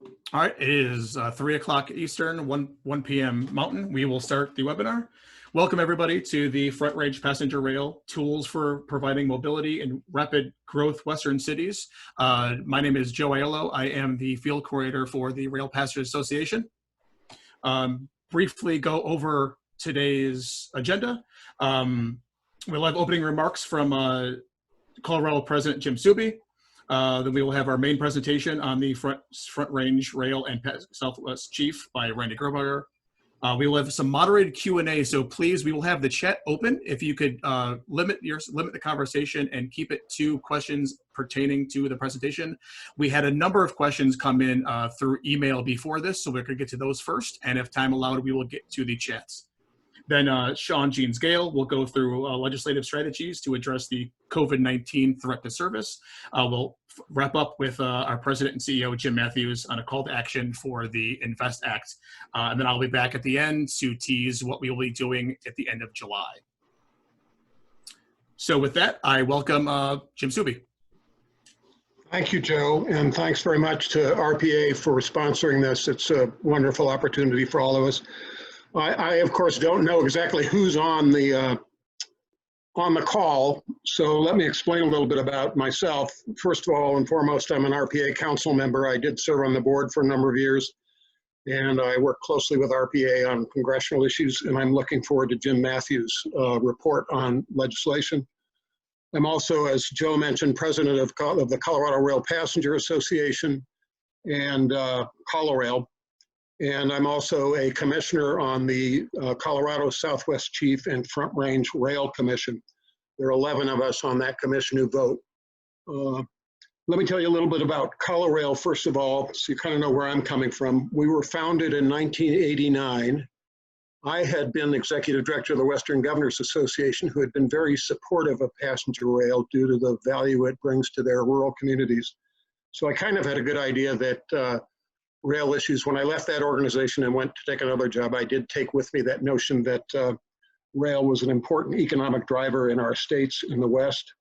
All right, it is 3 o'clock Eastern, 1 p.m. Mountain. We will start the webinar. Welcome everybody to the Front Range Passenger Rail Tools for Providing Mobility in Rapid Growth Western Cities. My name is Joe Aiello. I am the field coordinator for the Rail Passengers Association. Briefly go over today's agenda. We'll have opening remarks from Colorado President Jim Souby. Then we will have our main presentation on the Front Range Rail and Southwest Chief by Randy Grauberger. We will have some moderated Q&A, so please, we will have the chat open. If you could limit the conversation and keep it to questions pertaining to the presentation. We had a number of questions come in through email before this, so we're going to get to those first, and if time allowed, we will get to the chats. Then Sean Jeans Gale will go through legislative strategies to address the COVID-19 threat to service. We'll wrap up with our president and CEO, Jim Matthews, on a call to action for the INVEST Act. And then I'll be back at the end to tease what we will be doing at the end of July. So with that, I welcome Jim Souby. Thank you, Joe, and thanks very much to RPA for sponsoring this. It's a wonderful opportunity for all of us. I of course, don't know exactly who's on the call, so let me explain a little bit about myself. First of all and foremost, I'm an RPA council member. I did serve on the board for a number of years, and I work closely with RPA on congressional issues, and I'm looking forward to Jim Matthews' report on legislation. I'm also, as Joe mentioned, president of the Colorado Rail Passenger Association and ColoRail. And I'm also a commissioner on the Colorado Southwest Chief and Front Range Rail Commission. There are 11 of us on that commission who vote. Let me tell you a little bit about ColoRail, first of all, so you kind of know where I'm coming from. We were founded in 1989. I had been executive director of the Western Governors Association, who had been very supportive of passenger rail due to the value it brings to their rural communities. So I kind of had a good idea that rail issues. When I left that organization and went to take another job, I did take with me that notion that rail was an important economic driver in our states in the West.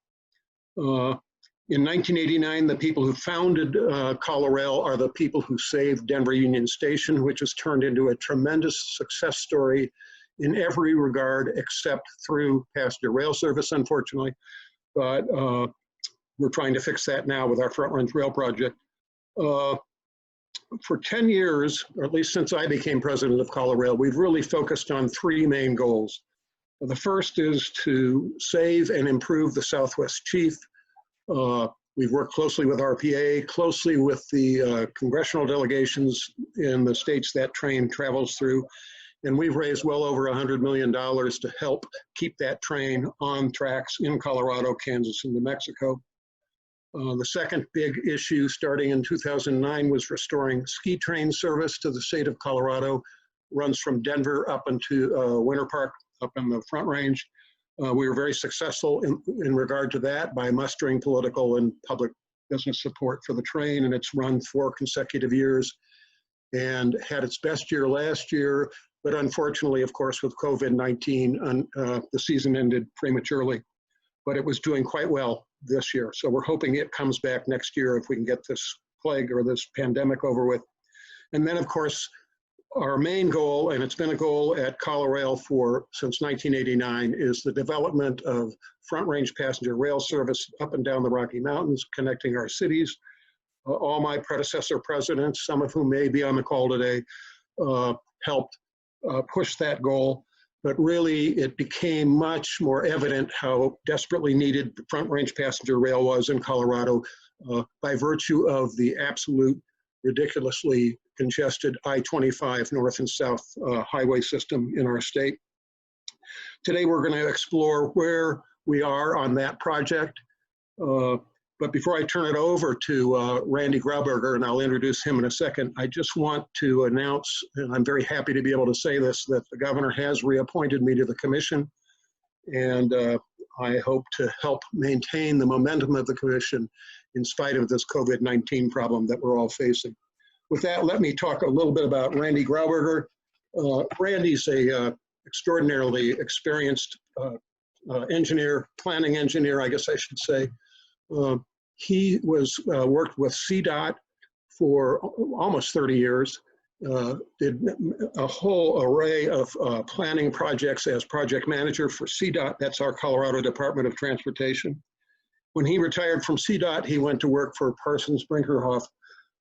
In 1989, the people who founded ColoRail are the people who saved Denver Union Station, which has turned into a tremendous success story in every regard except through passenger rail service, unfortunately. But we're trying to fix that now with our Front Range Rail project. For 10 years, or at least since I became president of ColoRail, we've really focused on three main goals. The first is to save and improve the Southwest Chief. We've worked closely with RPA, closely with the congressional delegations in the states that train travels through, and we've raised well over $100 million to help keep that train on tracks in Colorado, Kansas, and New Mexico. The second big issue starting in 2009 was restoring ski train service to the state of Colorado. Runs from Denver up into Winter Park, up in the Front Range. We were very successful in regard to that by mustering political and public business support for the train, and it's run 4 consecutive years and had its best year last year, but unfortunately, of course, with COVID-19, the season ended prematurely, but it was doing quite well this year. So we're hoping it comes back next year if we can get this plague or this pandemic over with. And then, of course, our main goal, and it's been a goal at ColoRail since 1989, is the development of front range passenger rail service up and down the Rocky Mountains, connecting our cities. All my predecessor presidents, some of whom may be on the call today, helped push that goal. But really, it became much more evident how desperately needed the front range passenger rail was in Colorado by virtue of the absolute ridiculously congested I-25 north and south highway system in our state. Today, we're going to explore where we are on that project. But before I turn it over to Randy Grauberger, and I'll introduce him in a second, I just want to announce, and I'm very happy to be able to say this, that the governor has reappointed me to the commission, and I hope to help maintain the momentum of the commission in spite of this COVID-19 problem that we're all facing. With that, let me talk a little bit about Randy Grauberger. Randy's a extraordinarily experienced engineer, planning engineer, I guess I should say. He was worked with CDOT for almost 30 years. Did a whole array of planning projects as project manager for CDOT, that's our Colorado Department of Transportation. When he retired from CDOT, he went to work for Parsons Brinkerhoff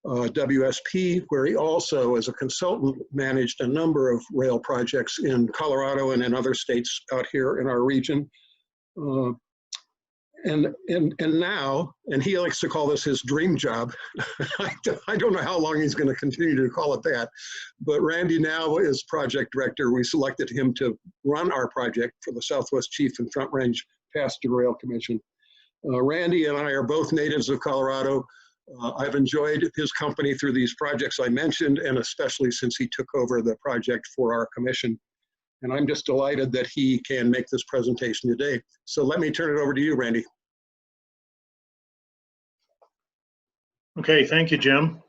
WSP, where he also, as a consultant, managed a number of rail projects in Colorado and in other states out here in our region. And now, and he likes to call this his dream job. I don't know how long he's going to continue to call it that, but Randy now is project director. We selected him to run our project for the Southwest Chief and Front Range Passenger Rail Commission. Randy and I are both natives of Colorado. I've enjoyed his company through these projects I mentioned, and especially since he took over the project for our commission. And I'm just delighted that he can make this presentation today. So let me turn it over to you, Randy. Okay, thank you, Jim.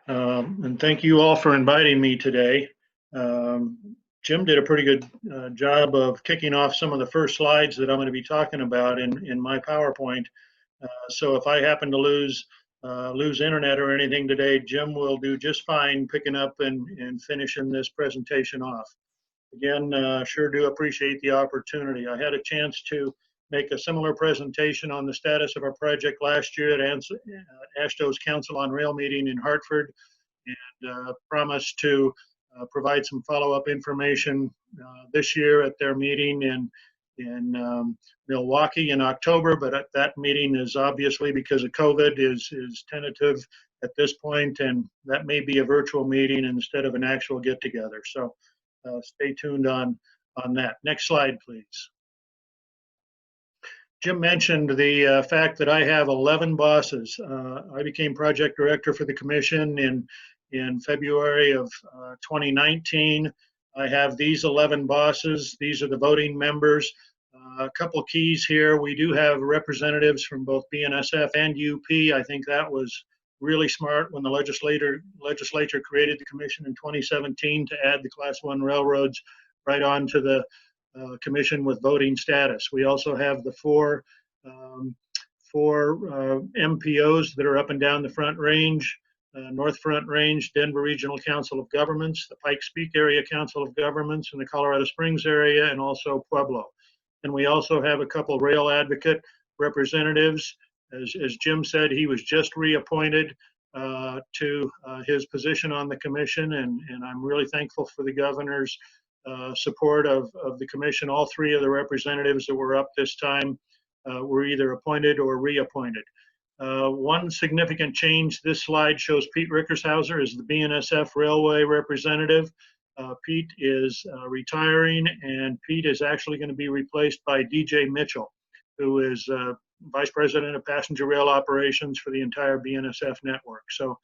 And thank you all for inviting me today. Jim did a pretty good job of kicking off some of the first slides that I'm going to be talking about in my PowerPoint. So if I happen to lose internet or anything today, Jim will do just fine picking up and finishing this presentation off. Again, sure do appreciate the opportunity. I had a chance to make a similar presentation on the status of our project last year at AASHTO's Council on Rail meeting in Hartford, and promised to provide some follow-up information this year at their meeting in Milwaukee in October. But that meeting is obviously, because of COVID, is tentative at this point, and that may be a virtual meeting instead of an actual get-together. So stay tuned on that. Next slide, please. Jim mentioned the fact that I have 11 bosses. I became project director for the commission in February of 2019. I have these 11 bosses. These are the voting members. A couple keys here. We do have representatives from both BNSF and UP. I think that was really smart when the legislature created the commission in 2017 to add the Class 1 railroads right onto the commission with voting status. We also have the four MPOs that are up and down the Front Range, North Front Range, Denver Regional Council of Governments, the Pikes Peak Area Council of Governments, and the Colorado Springs area, and also Pueblo. And we also have a couple rail advocate representatives. As Jim said, he was just reappointed to his position on the commission, and I'm really thankful for the governor's support of the commission. All three of the representatives that were up this time were either appointed or reappointed. One significant change, this slide shows Pete Rickershauser as the BNSF Railway representative. Pete is retiring, and Pete is actually going to be replaced by DJ Mitchell, who is Vice President of Passenger Rail Operations for the entire BNSF network. So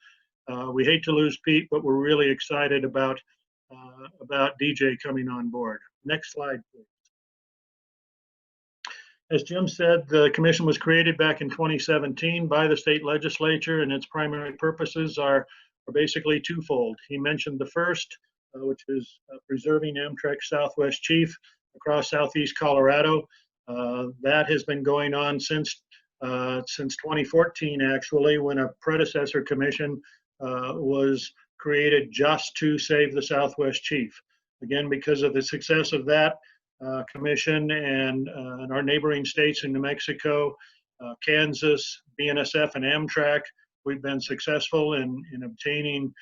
we hate to lose Pete, but we're really excited about DJ coming on board. Next slide, please. As Jim said, the commission was created back in 2017 by the state legislature, and its primary purposes are basically twofold. He mentioned the first, which is preserving Amtrak's Southwest Chief across southeast Colorado. That has been going on since 2014, actually, when a predecessor commission was created just to save the Southwest Chief. Again, because of the success of that commission and our neighboring states in New Mexico, Kansas, BNSF, and Amtrak, we've been successful in obtaining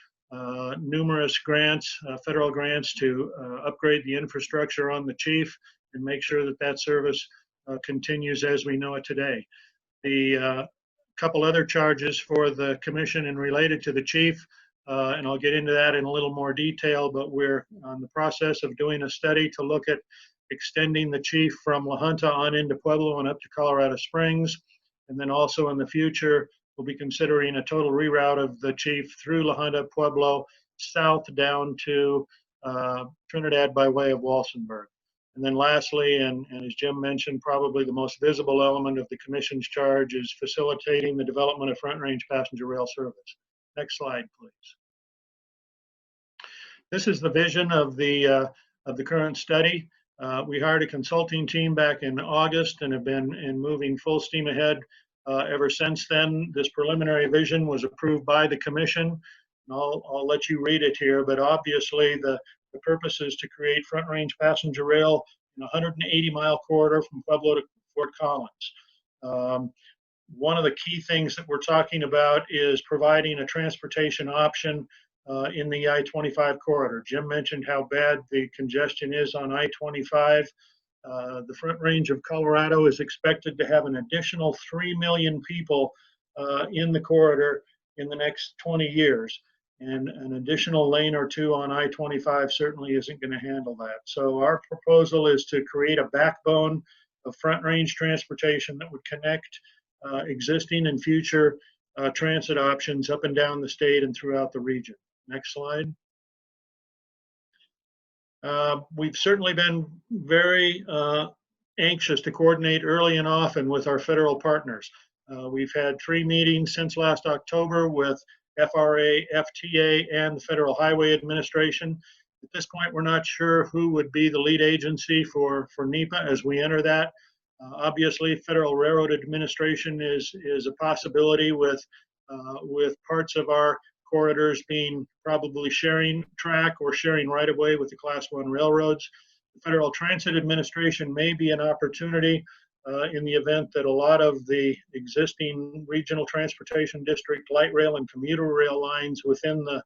numerous grants, federal grants, to upgrade the infrastructure on the Chief and make sure that that service continues as we know it today. The couple other charges for the commission and related to the Chief, and I'll get into that in a little more detail, but we're on the process of doing a study to look at extending the Chief from La Junta on into Pueblo and up to Colorado Springs. And then also in the future, we'll be considering a total reroute of the Chief through La Junta, Pueblo, south down to Trinidad by way of Walsenburg. And then lastly, and as Jim mentioned, probably the most visible element of the commission's charge is facilitating the development of front range passenger rail service. Next slide, please. This is the vision of the current study. We hired a consulting team back in August and have been moving full steam ahead ever since then. This preliminary vision was approved by the commission. And I'll let you read it here, but obviously the purpose is to create front range passenger rail in a 180-mile corridor from Pueblo to Fort Collins. One of the key things that we're talking about is providing a transportation option in the I-25 corridor. Jim mentioned how bad the congestion is on I-25. The Front Range of Colorado is expected to have an additional 3 million people in the corridor in the next 20 years. And an additional lane or two on I-25 certainly isn't going to handle that. So our proposal is to create a backbone of front range transportation that would connect existing and future transit options up and down the state and throughout the region. Next slide. We've certainly been very anxious to coordinate early and often with our federal partners. We've had 3 meetings since last October with FRA, FTA, and the Federal Highway Administration. At this point, we're not sure who would be the lead agency for NEPA as we enter that. Obviously, Federal Railroad Administration is a possibility with parts of our corridors being probably sharing track or sharing right of way with the Class 1 railroads. The Federal Transit Administration may be an opportunity in the event that a lot of the existing regional transportation district light rail and commuter rail lines within the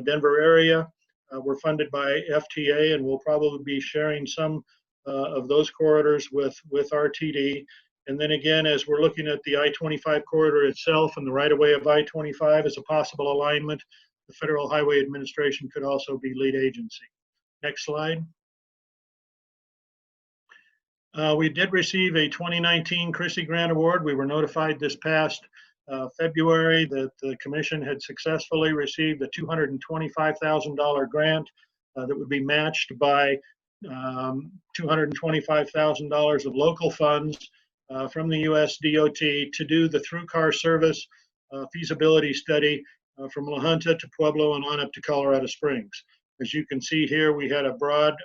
Denver area were funded by FTA, and we'll probably be sharing some of those corridors with RTD. And then again, as we're looking at the I-25 corridor itself and the right-of-way of I-25 as a possible alignment, the Federal Highway Administration could also be lead agency. Next slide. We did receive a 2019 Chrissy Grant Award. We were notified this past February that the commission had successfully received a $225,000 grant that would be matched by $225,000 of local funds from the US DOT to do the through car service feasibility study from La Junta to Pueblo and on up to Colorado Springs. As you can see here, we had a broad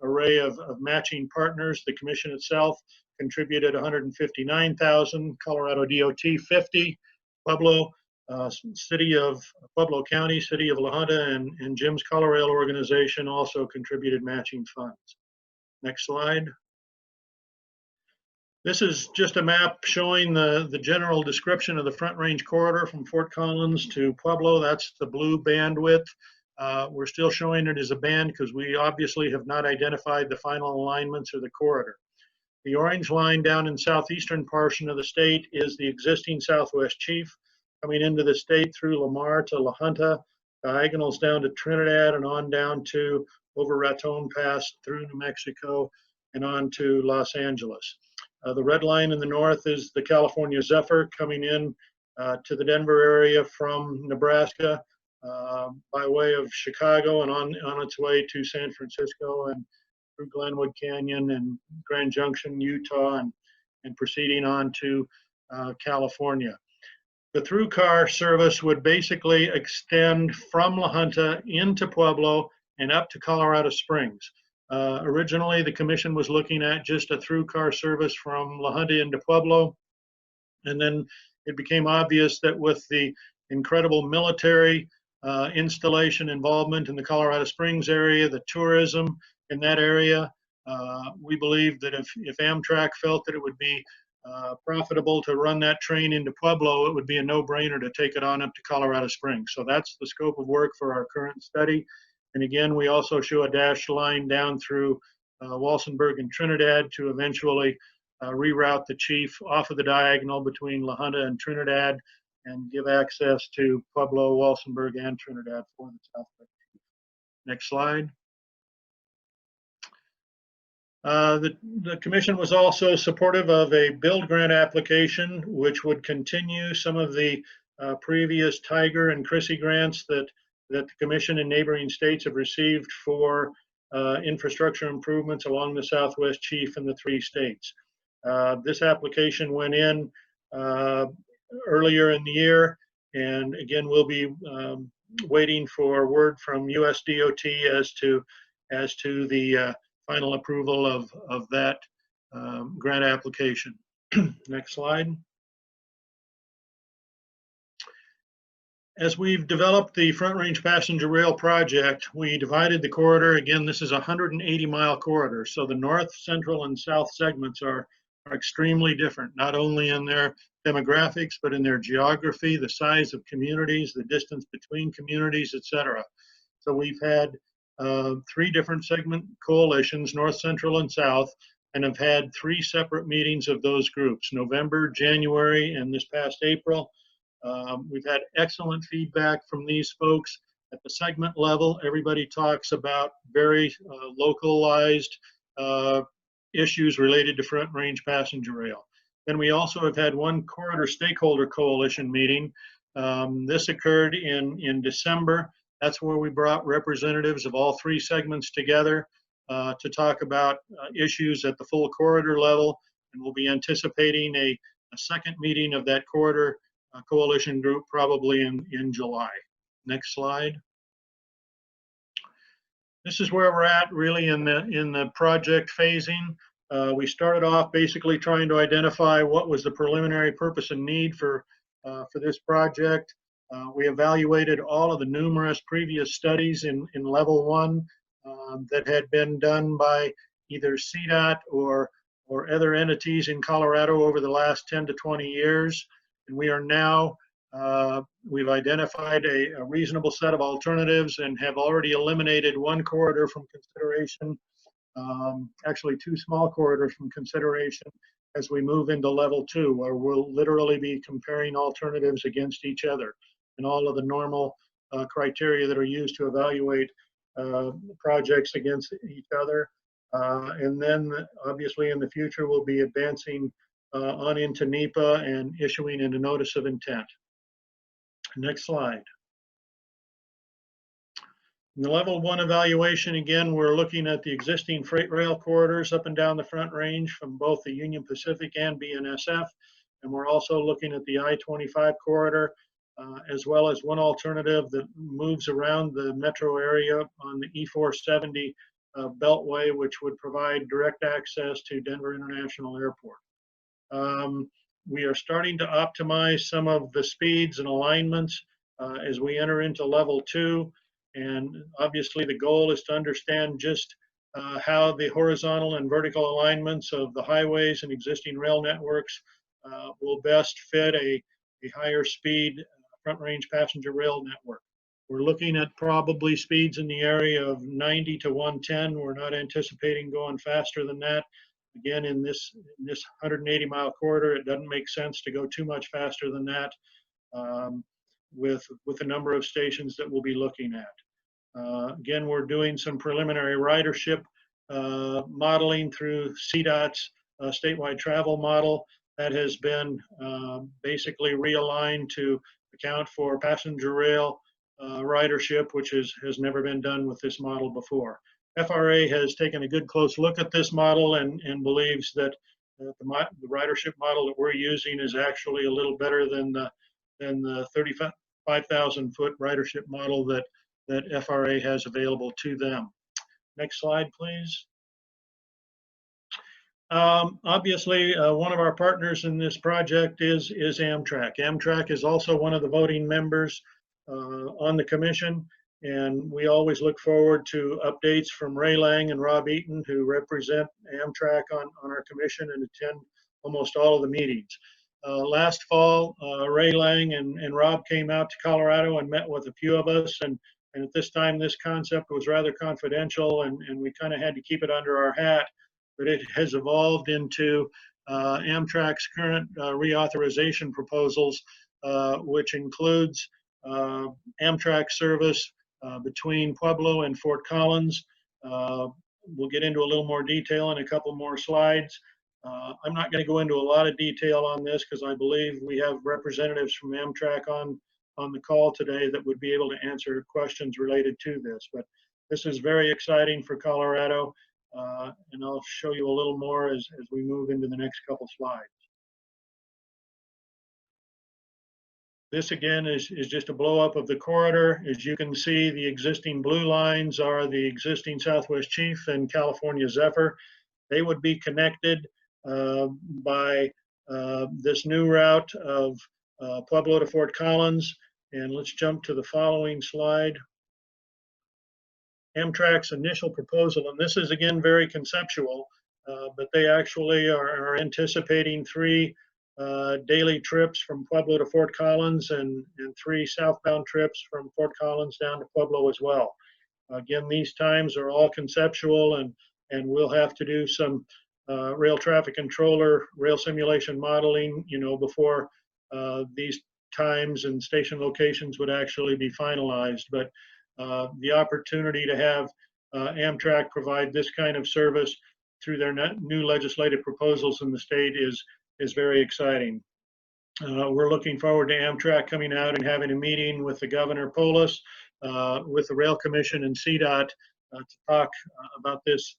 array of matching partners. The commission itself contributed $159,000, Colorado DOT 50, Pueblo, City of Pueblo County, City of La Junta, and Jim's Colorail organization also contributed matching funds. Next slide. This is just a map showing the general description of the Front Range corridor from Fort Collins to Pueblo. That's the blue bandwidth. We're still showing it as a band because we obviously have not identified the final alignments of the corridor. The orange line down in southeastern portion of the state is the existing Southwest Chief coming into the state through Lamar to La Junta, diagonals down to Trinidad and on down to over Raton Pass through New Mexico and on to Los Angeles. The red line in the north is the California Zephyr coming in to the Denver area from Nebraska by way of Chicago and on its way to San Francisco and through Glenwood Canyon and Grand Junction, Utah, and proceeding on to California. The through car service would basically extend from La Junta into Pueblo and up to Colorado Springs. Originally, the commission was looking at just a through car service from La Junta into Pueblo. And then it became obvious that with the incredible military installation involvement in the Colorado Springs area, the tourism in that area, we believe that if Amtrak felt that it would be profitable to run that train into Pueblo, it would be a no-brainer to take it on up to Colorado Springs. So that's the scope of work for our current study. And again, we also show a dashed line down through Walsenburg and Trinidad to eventually reroute the Chief off of the diagonal between La Junta and Trinidad and give access to Pueblo, Walsenburg, and Trinidad for the Southwest Chief. Next slide. The commission was also supportive of a build grant application, which would continue some of the previous Tiger and Chrissy grants that the commission and neighboring states have received for infrastructure improvements along the Southwest Chief in the 3 states. This application went in earlier in the year, and again, we'll be waiting for word from US DOT as to the final approval of that grant application. Next slide. As we've developed the Front Range Passenger Rail project, we divided the corridor. Again, this is a 180-mile corridor, so the north, central, and south segments are extremely different, not only in their demographics, but in their geography, the size of communities, the distance between communities, etc. So we've had 3 different segment coalitions, north, central, and south, and have had 3 separate meetings of those groups, November, January, and this past April. We've had excellent feedback from these folks at the segment level. Everybody talks about very localized issues related to Front Range Passenger Rail. Then we also have had one corridor stakeholder coalition meeting. This occurred in December. That's where we brought representatives of all 3 segments together to talk about issues at the full corridor level. And we'll be anticipating a second meeting of that corridor coalition group probably in July. Next slide. This is where we're at really in the project phasing. We started off basically trying to identify what was the preliminary purpose and need for this project. We evaluated all of the numerous previous studies in level 1 that had been done by either CDOT or other entities in Colorado over the last 10 to 20 years. And we are now, we've identified a reasonable set of alternatives and have already eliminated 1 corridor from consideration, actually 2 small corridors from consideration as we move into level 2, where we'll literally be comparing alternatives against each other and all of the normal criteria that are used to evaluate projects against each other. And then obviously in the future, we'll be advancing on into NEPA and issuing a notice of intent. Next slide. In the level 1 evaluation, again, we're looking at the existing freight rail corridors up and down the Front Range from both the Union Pacific and BNSF. And we're also looking at the I-25 corridor, as well as one alternative that moves around the metro area on the E-470 Beltway, which would provide direct access to Denver International Airport. We are starting to optimize some of the speeds and alignments as we enter into level 2. And obviously the goal is to understand just how the horizontal and vertical alignments of the highways and existing rail networks will best fit a higher speed Front Range passenger rail network. We're looking at probably speeds in the area of 90 to 110. We're not anticipating going faster than that. Again, in this 180-mile corridor, it doesn't make sense to go too much faster than that with the number of stations that we'll be looking at. Again, we're doing some preliminary ridership modeling through CDOT's statewide travel model that has been basically realigned to account for passenger rail ridership, which has never been done with this model before. FRA has taken a good close look at this model and believes that the ridership model that we're using is actually a little better than the 35,000-foot ridership model that FRA has available to them. Next slide, please. Obviously, one of our partners in this project is Amtrak. Amtrak is also one of the voting members on the commission, and we always look forward to updates from Ray Lang and Rob Eaton, who represent Amtrak on our commission and attend almost all of the meetings. Last fall, Ray Lang and Rob came out to Colorado and met with a few of us, and at this time this concept was rather confidential and we kind of had to keep it under our hat, but it has evolved into Amtrak's current reauthorization proposals, which includes Amtrak service between Pueblo and Fort Collins. We'll get into a little more detail in a couple more slides. I'm not going to go into a lot of detail on this because I believe we have representatives from Amtrak on the call today that would be able to answer questions related to this. But this is very exciting for Colorado, and I'll show you a little more as we move into the next couple slides. This again is just a blow up of the corridor. As you can see, the existing blue lines are the existing Southwest Chief and California Zephyr. They would be connected by this new route of Pueblo to Fort Collins. And let's jump to the following slide. Amtrak's initial proposal, and this is again very conceptual, but they actually are anticipating 3 daily trips from Pueblo to Fort Collins and 3 southbound trips from Fort Collins down to Pueblo as well. Again, these times are all conceptual, and we'll have to do some rail traffic controller, rail simulation modeling, before these times and station locations would actually be finalized. But the opportunity to have Amtrak provide this kind of service through their new legislative proposals in the state is very exciting. We're looking forward to Amtrak coming out and having a meeting with the Governor Polis, with the Rail Commission and CDOT to talk about this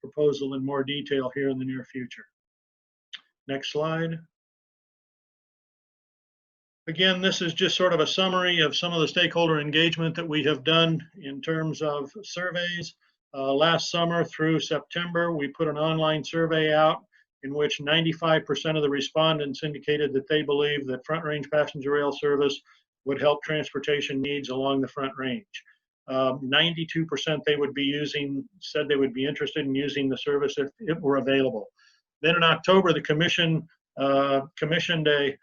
proposal in more detail here in the near future. Next slide. Again, this is just sort of a summary of some of the stakeholder engagement that we have done in terms of surveys. Last summer through September, we put an online survey out in which 95% of the respondents indicated that they believe that Front Range passenger rail service would help transportation needs along the Front Range. 92% said they would be interested in using the service if it were available. Then in October, the commission commissioned a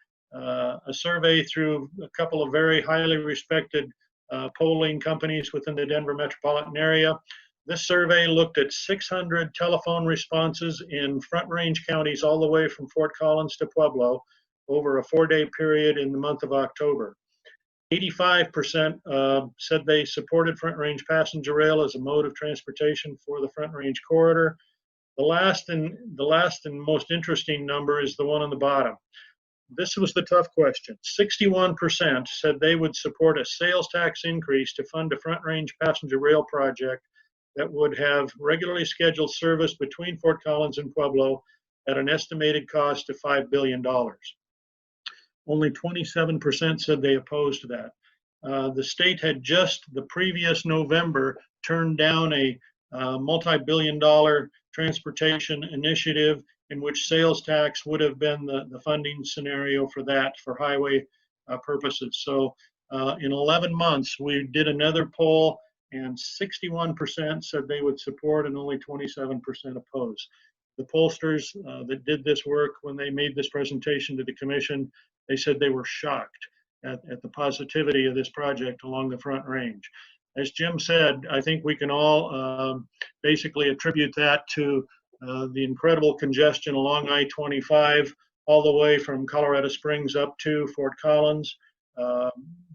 survey through a couple of very highly respected polling companies within the Denver metropolitan area. This survey looked at 600 telephone responses in Front Range counties all the way from Fort Collins to Pueblo over a 4-day period in the month of October. 85% said they supported Front Range passenger rail as a mode of transportation for the Front Range corridor. The last and most interesting number is the one on the bottom. This was the tough question. 61% said they would support a sales tax increase to fund a Front Range passenger rail project that would have regularly scheduled service between Fort Collins and Pueblo at an estimated cost of $5 billion. Only 27% said they opposed that. The state had just the previous November turned down a multi-billion-dollar transportation initiative in which sales tax would have been the funding scenario for that for highway purposes. So in 11 months, we did another poll and 61% said they would support and only 27% oppose. The pollsters that did this work, when they made this presentation to the commission, they said they were shocked at the positivity of this project along the Front Range. As Jim said, I think we can all basically attribute that to the incredible congestion along I-25 all the way from Colorado Springs up to Fort Collins.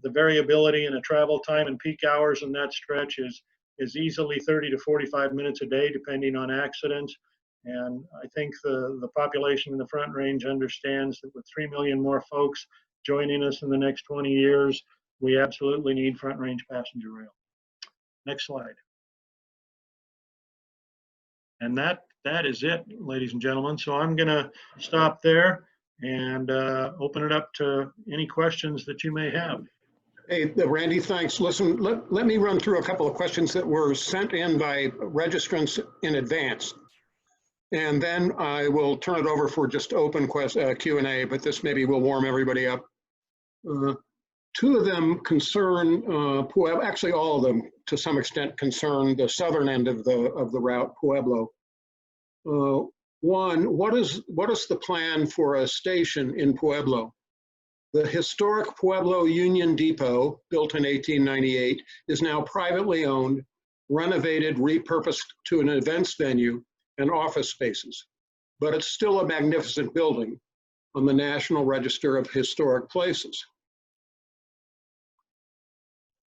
The variability in the travel time and peak hours in that stretch is easily 30 to 45 minutes a day, depending on accidents. And I think the population in the Front Range understands that with 3 million more folks joining us in the next 20 years, we absolutely need Front Range passenger rail. Next slide. And that is it, ladies and gentlemen. So I'm going to stop there and open it up to any questions that you may have. Hey, Randy, thanks. Listen, let me run through a couple of questions that were sent in by registrants in advance. And then I will turn it over for just open Q&A, but this maybe will warm everybody up. 2 of them concern, Pueblo, actually all of them to some extent concern the southern end of the route, Pueblo. One, what is the plan for a station in Pueblo? The historic Pueblo Union Depot, built in 1898, is now privately owned, renovated, repurposed to an events venue and office spaces, but it's still a magnificent building on the National Register of Historic Places.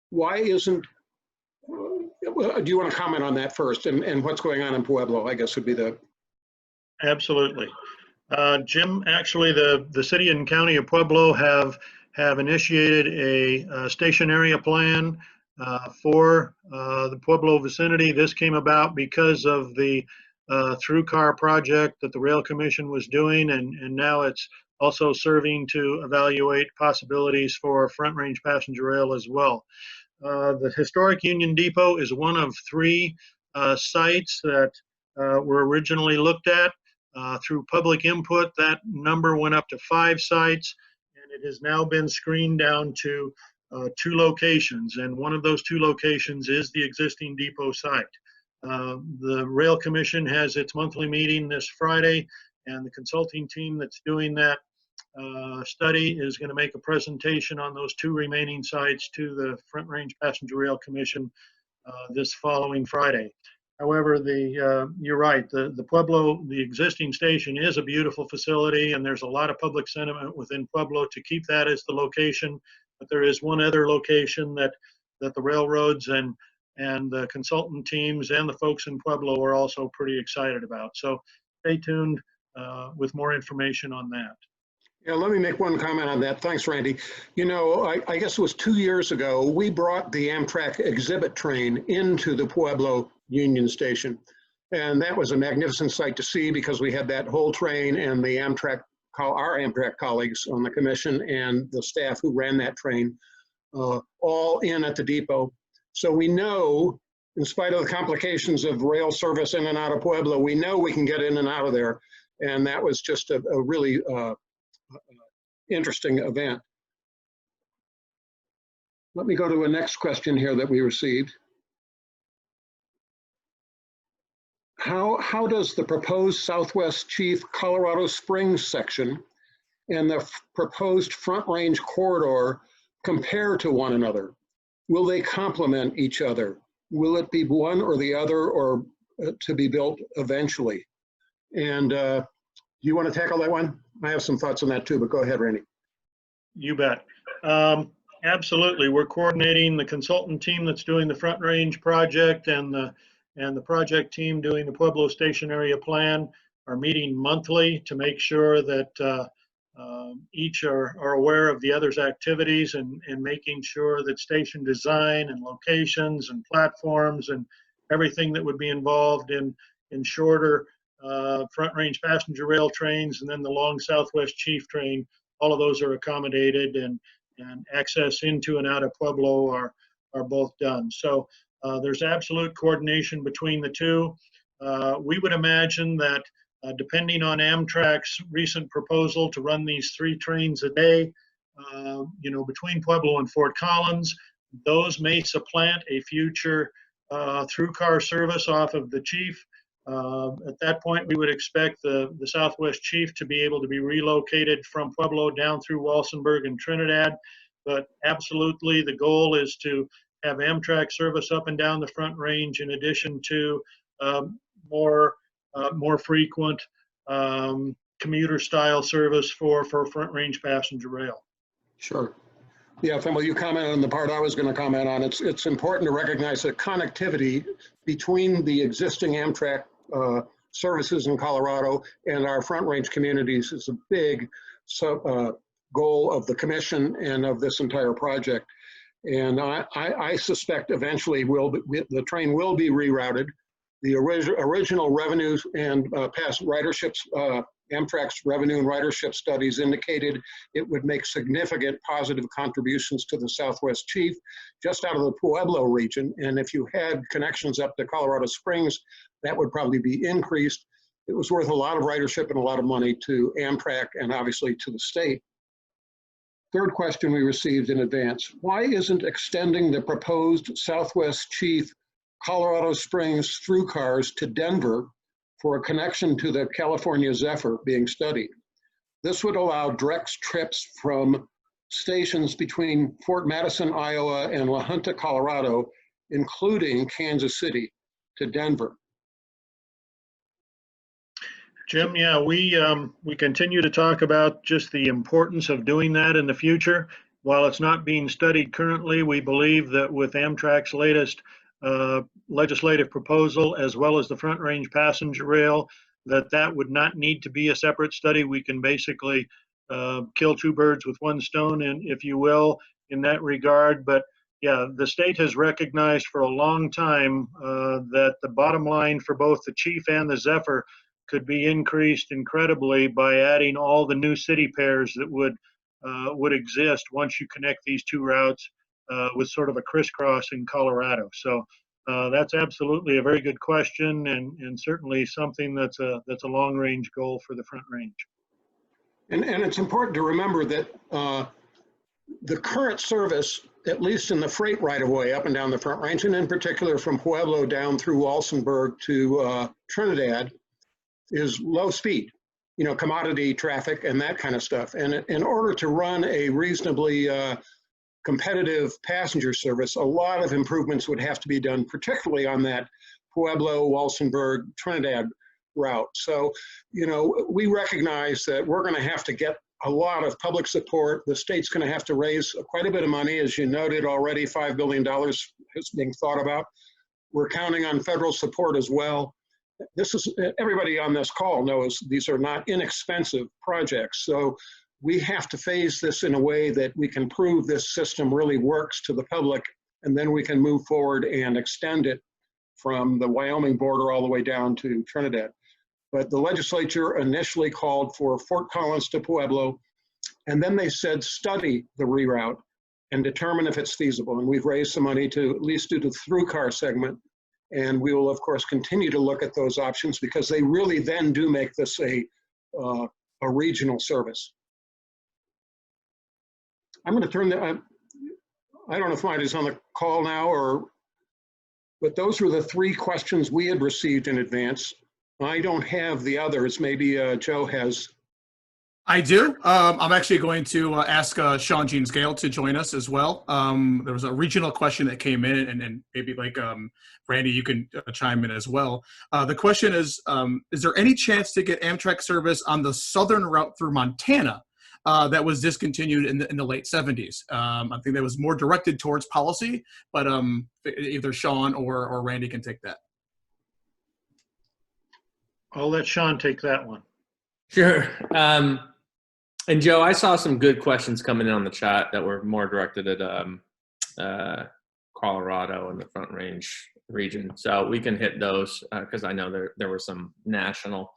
Why isn't, do you want to comment on that first and what's going on in Pueblo, I guess would be the. Absolutely. Jim, actually the city and county of Pueblo have initiated a station area plan for the Pueblo vicinity. This came about because of the through car project that the Rail Commission was doing, and now it's also serving to evaluate possibilities for Front Range passenger rail as well. The historic Union Depot is one of 3 sites that were originally looked at. Through public input, that number went up to 5 sites, and it has now been screened down to two locations, and one of those two locations is the existing depot site. The Rail Commission has its monthly meeting this Friday, and the consulting team that's doing that study is going to make a presentation on those two remaining sites to the Front Range Passenger Rail Commission this following Friday. However, you're right, the Pueblo, the existing station is a beautiful facility, and there's a lot of public sentiment within Pueblo to keep that as the location. But there is one other location that the railroads and the consultant teams and the folks in Pueblo are also pretty excited about. So stay tuned with more information on that. Yeah, let me make one comment on that. Thanks, Randy. You know, I guess it was 2 years ago, we brought the Amtrak exhibit train into the Pueblo Union Station. And that was a magnificent sight to see because we had that whole train and the our Amtrak colleagues on the commission and the staff who ran that train all in at the depot. So we know, in spite of the complications of rail service in and out of Pueblo, we know we can get in and out of there. And that was just a really interesting event. Let me go to a next question here that we received. How does the proposed Southwest Chief Colorado Springs section and the proposed Front Range corridor compare to one another? Will they complement each other? Will it be one or the other, or to be built eventually? And do you want to tackle that one? I have some thoughts on that too, but go ahead, Randy. You bet. Absolutely. We're coordinating the consultant team that's doing the Front Range project and the project team doing the Pueblo Station Area Plan are meeting monthly to make sure that each are aware of the other's activities and making sure that station design and locations and platforms and everything that would be involved in shorter Front Range passenger rail trains and then the long Southwest Chief train, all of those are accommodated, and access into and out of Pueblo are both done. So there's absolute coordination between the two. We would imagine that depending on Amtrak's recent proposal to run these 3 trains a day, between Pueblo and Fort Collins, those may supplant a future through car service off of the Chief. At that point, we would expect the Southwest Chief to be able to be relocated from Pueblo down through Walsenburg and Trinidad. But absolutely, the goal is to have Amtrak service up and down the Front Range in addition to more frequent commuter style service for Front Range passenger rail. Sure. Yeah, Thimble, you commented on the part I was going to comment on. It's important to recognize that connectivity between the existing Amtrak services in Colorado and our Front Range communities is a big goal of the commission and of this entire project. And I suspect eventually the train will be rerouted. The original revenues and past riderships, Amtrak's revenue and ridership studies indicated it would make significant positive contributions to the Southwest Chief just out of the Pueblo region. And if you had connections up to Colorado Springs, that would probably be increased. It was worth a lot of ridership and a lot of money to Amtrak and obviously to the state. Third question we received in advance: why isn't extending the proposed Southwest Chief Colorado Springs through cars to Denver for a connection to the California Zephyr being studied? This would allow direct trips from stations between Fort Madison, Iowa and La Junta, Colorado, including Kansas City, to Denver. Jim, yeah, we continue to talk about just the importance of doing that in the future. While it's not being studied currently, we believe that with Amtrak's latest legislative proposal, as well as the Front Range passenger rail, that would not need to be a separate study. We can basically kill 2 birds with 1 stone, and if you will, in that regard. But yeah, the state has recognized for a long time that the bottom line for both the Chief and the Zephyr could be increased incredibly by adding all the new city pairs that would exist once you connect these 2 routes with sort of a crisscross in Colorado. So that's absolutely a very good question, and certainly something that's a long-range goal for the Front Range. And it's important to remember that the current service at least in the freight right of way up and down the Front Range, and in particular from Pueblo down through Walsenburg to Trinidad, is low speed, commodity traffic and that kind of stuff. And in order to run a reasonably competitive passenger service, a lot of improvements would have to be done, particularly on that Pueblo, Walsenburg, Trinidad route. So, we recognize that we're going to have to get a lot of public support. The state's going to have to raise quite a bit of money. As you noted already, $5 billion is being thought about. We're counting on federal support as well. Everybody on this call knows these are not inexpensive projects. So we have to phase this in a way that we can prove this system really works to the public, and then we can move forward and extend it from the Wyoming border all the way down to Trinidad. But the legislature initially called for Fort Collins to Pueblo, and then they said study the reroute and determine if it's feasible. And we've raised some money to at least do the through car segment. And we will, of course, continue to look at those options because they really then do make this a regional service. I'm going to turn I don't know if Mike is on the call now, but those were the 3 questions we had received in advance. I don't have the others. Maybe Joe has. I do. I'm actually going to ask Sean Jeans Gale to join us as well. There was a regional question that came in, and maybe Randy, you can chime in as well. The question is there any chance to get Amtrak service on the southern route through Montana that was discontinued in the late 70s? I think that was more directed towards policy, but either Sean or Randy can take that. I'll let Sean take that one. Sure. And Joe, I saw some good questions coming in on the chat that were more directed at Colorado and the Front Range region. So we can hit those because I know there were some national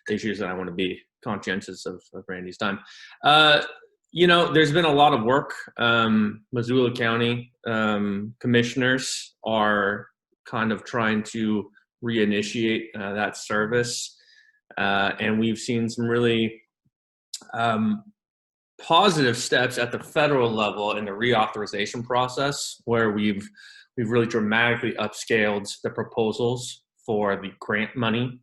issues that I want to be conscientious of Randy's time. There's been a lot of work. Missoula County commissioners are kind of trying to reinitiate that service. And we've seen some really positive steps at the federal level in the reauthorization process, where we've really dramatically upscaled the proposals for the grant money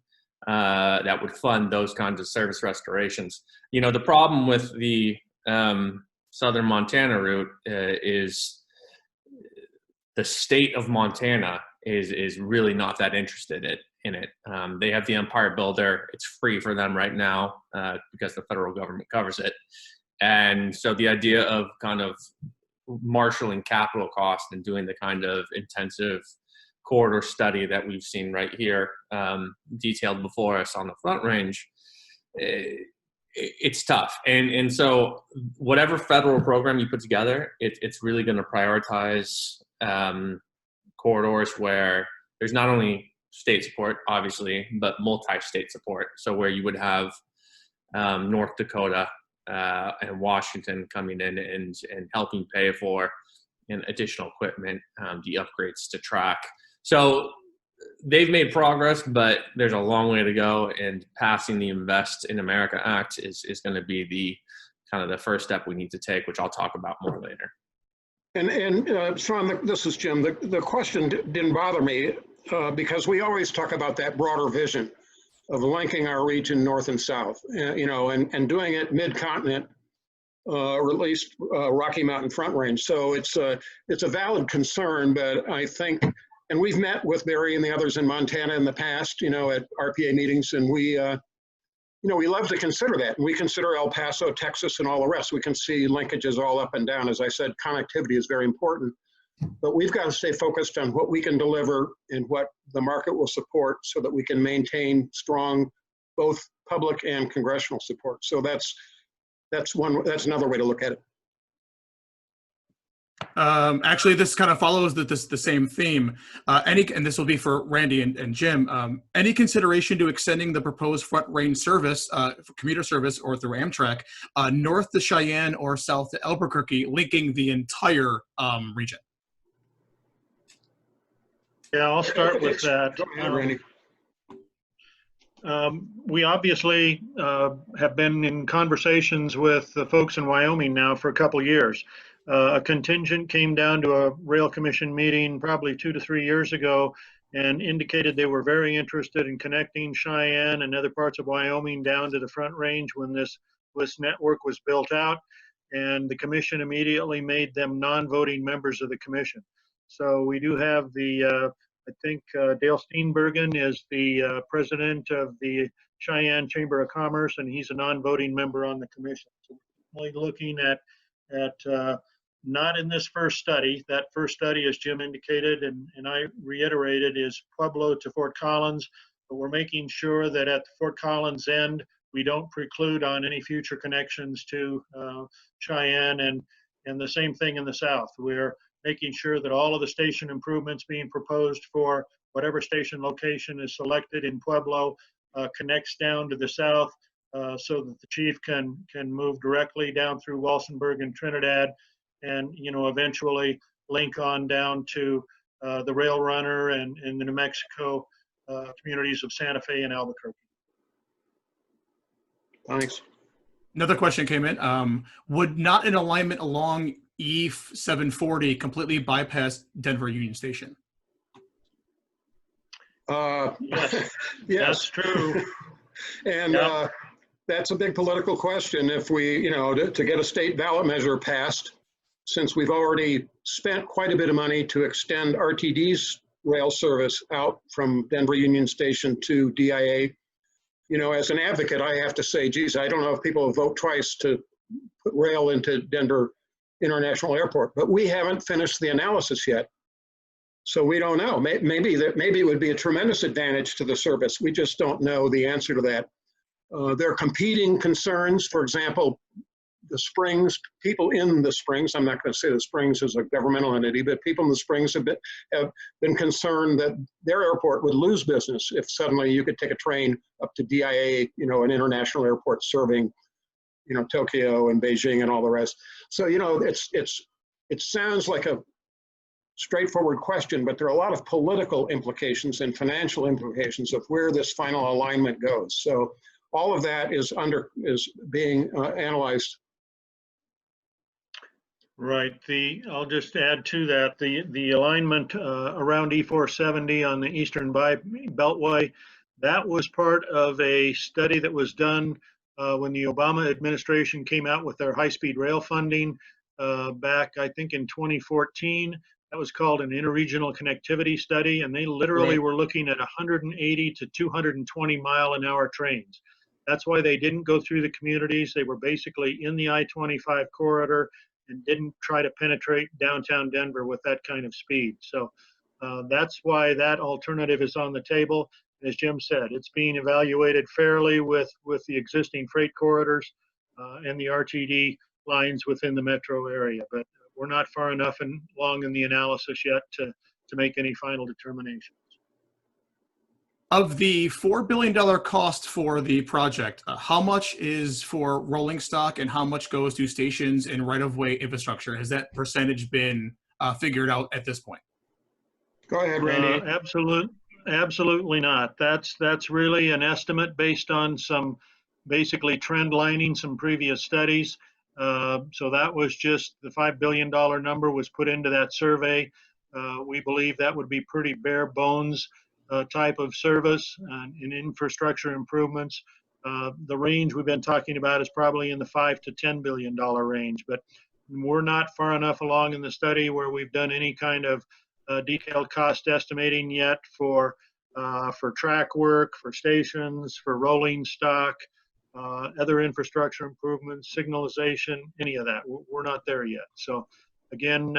that would fund those kinds of service restorations. The problem with the southern Montana route is the state of Montana is really not that interested in it. They have the Empire Builder. It's free for them right now because the federal government covers it. And so the idea of kind of marshaling capital costs and doing the kind of intensive corridor study that we've seen right here detailed before us on the Front Range, it's tough. And so whatever federal program you put together, it's really going to prioritize corridors where there's not only state support, obviously, but multi-state support. So where you would have North Dakota and Washington coming in and helping pay for additional equipment, the upgrades to track. So they've made progress, but there's a long way to go. And passing the Invest in America Act is going to be the kind of the first step we need to take, which I'll talk about more later. And Sean, this is Jim. The question didn't bother me because we always talk about that broader vision of linking our region north and south, and doing it mid-continent, or at least Rocky Mountain Front Range. So it's a valid concern, but I think, and we've met with Barry and the others in Montana in the past, at RPA meetings, and we love to consider that. And we consider El Paso, Texas, and all the rest. We can see linkages all up and down. As I said, connectivity is very important. But we've got to stay focused on what we can deliver and what the market will support so that we can maintain strong both public and congressional support. So that's another way to look at it. Actually, this kind of follows the same theme. And this will be for Randy and Jim. Any consideration to extending the proposed Front Range service, for commuter service or through Amtrak, north to Cheyenne or south to Albuquerque, linking the entire region? Yeah, I'll start with that. Go ahead, Randy. We obviously have been in conversations with the folks in Wyoming now for a couple years. A contingent came down to a rail commission meeting probably 2 to 3 years ago and indicated they were very interested in connecting Cheyenne and other parts of Wyoming down to the Front Range when this network was built out. And the commission immediately made them non-voting members of the commission. So we do have the, I think Dale Steenbergen is the president of the Cheyenne Chamber of Commerce, and he's a non-voting member on the commission. So we're only looking at not in this first study. That first study, as Jim indicated, and I reiterated, is Pueblo to Fort Collins, but we're making sure that at the Fort Collins end, we don't preclude on any future connections to Cheyenne, and the same thing in the south. We're making sure that all of the station improvements being proposed for whatever station location is selected in Pueblo connects down to the south so that the chief can move directly down through Walsenburg and Trinidad, and eventually link on down to the Rail Runner and the New Mexico communities of Santa Fe and Albuquerque. Thanks. Another question came in. Would not an alignment along E740 completely bypass Denver Union Station? Yes, Yes, that's true. and Yeah. that's a big political question. If we, to get a state ballot measure passed, since we've already spent quite a bit of money to extend RTD's rail service out from Denver Union Station to DIA, as an advocate, I have to say, geez, I don't know if people will vote twice to put rail into Denver International Airport, but we haven't finished the analysis yet. So we don't know. Maybe it would be a tremendous advantage to the service. We just don't know the answer to that. There are competing concerns. For example, the Springs, people in the Springs, I'm not going to say the Springs is a governmental entity, but people in the Springs have been concerned that their airport would lose business if suddenly you could take a train up to DIA, an international airport serving, Tokyo and Beijing and all the rest. So, it sounds like a straightforward question, but there are a lot of political implications and financial implications of where this final alignment goes. So all of that is being analyzed. Right. I'll just add to that, the alignment around E470 on the Eastern Beltway, that was part of a study that was done when the Obama administration came out with their high-speed rail funding back, I think, in 2014. That was called an interregional connectivity study, and they literally were looking at 180 to 220 mile-an-hour trains. That's why they didn't go through the communities. They were basically in the I-25 corridor and didn't try to penetrate downtown Denver with that kind of speed. So that's why that alternative is on the table. As Jim said, it's being evaluated fairly with the existing freight corridors and the RTD lines within the metro area. But we're not far enough along in the analysis yet to make any final determinations. Of the $4 billion cost for the project, how much is for rolling stock and how much goes to stations and right-of-way infrastructure? Has that percentage been figured out at this point? Go ahead, Randy. Absolutely not. That's really an estimate based on some basically trend lining some previous studies. So that was just the $5 billion number was put into that survey. We believe that would be pretty bare bones type of service and infrastructure improvements. The range we've been talking about is probably in the $5 to $10 billion range, but we're not far enough along in the study where we've done any kind of detailed cost estimating yet for track work, for stations, for rolling stock, other infrastructure improvements, signalization, any of that. We're not there yet. So again,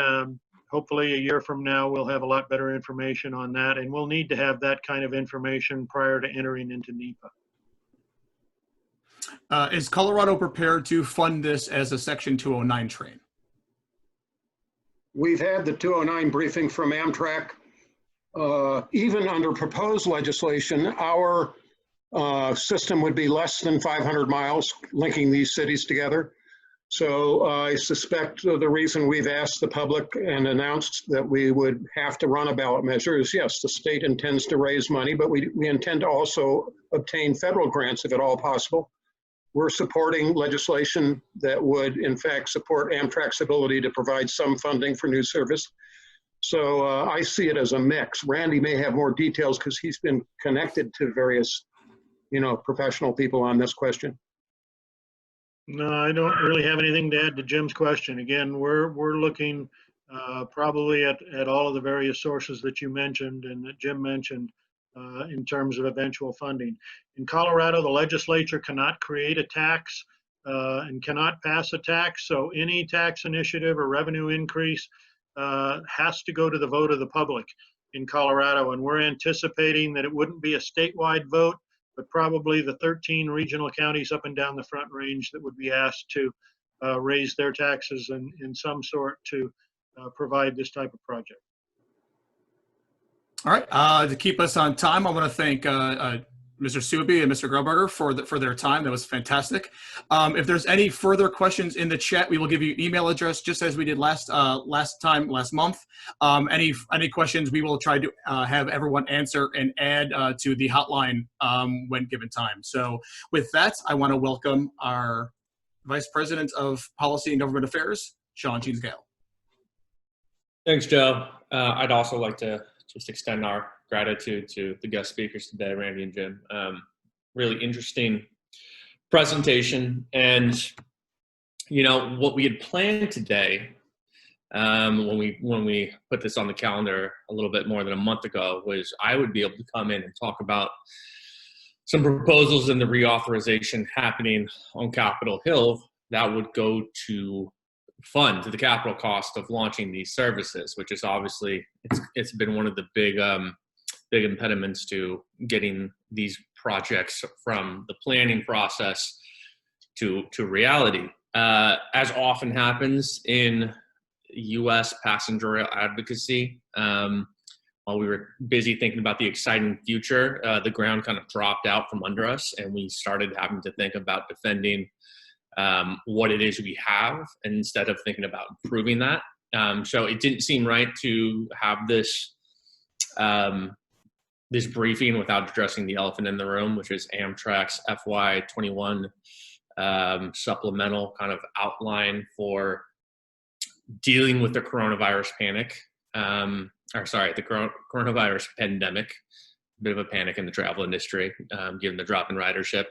hopefully a year from now, we'll have a lot better information on that, and we'll need to have that kind of information prior to entering into NEPA. Is Colorado prepared to fund this as a Section 209 train? We've had the 209 briefing from Amtrak. Even under proposed legislation, our system would be less than 500 miles linking these cities together. So I suspect the reason we've asked the public and announced that we would have to run a ballot measure is, yes, the state intends to raise money, but we intend to also obtain federal grants if at all possible. we're supporting legislation that would, in fact, support Amtrak's ability to provide some funding for new service. So I see it as a mix. Randy may have more details because he's been connected to various, professional people on this question. No, I don't really have anything to add to Jim's question. Again, we're looking probably at all of the various sources that you mentioned and that Jim mentioned in terms of eventual funding. In Colorado, the legislature cannot create a tax and cannot pass a tax. So any tax initiative or revenue increase has to go to the vote of the public in Colorado. And we're anticipating that it wouldn't be a statewide vote, but probably the 13 regional counties up and down the Front Range that would be asked to raise their taxes in some sort to provide this type of project. All right. To keep us on time, I want to thank Mr. Souby and Mr. Grauberger for their time. That was fantastic. If there's any further questions in the chat, we will give you email address just as we did last month. Any questions, we will try to have everyone answer and add to the hotline when given time. So with that, I want to welcome our Vice President of Policy and Government Affairs, Sean Cheesgale. Thanks, Joe. I'd also like to just extend our gratitude to the guest speakers today, Randy and Jim. Really interesting presentation. And, what we had planned today when we put this on the calendar a little bit more than a month ago was I would be able to come in and talk about some proposals in the reauthorization happening on Capitol Hill that would go to fund the capital cost of launching these services, which is obviously it's been one of the big impediments to getting these projects from the planning process to reality. As often happens in U.S. passenger rail advocacy, while we were busy thinking about the exciting future, the ground kind of dropped out from under us, and we started having to think about defending what it is we have instead of thinking about improving that. So it didn't seem right to have this this briefing without addressing the elephant in the room, which is Amtrak's FY21 supplemental kind of outline for dealing with the coronavirus panic, the coronavirus pandemic. Bit of a panic in the travel industry, given the drop in ridership.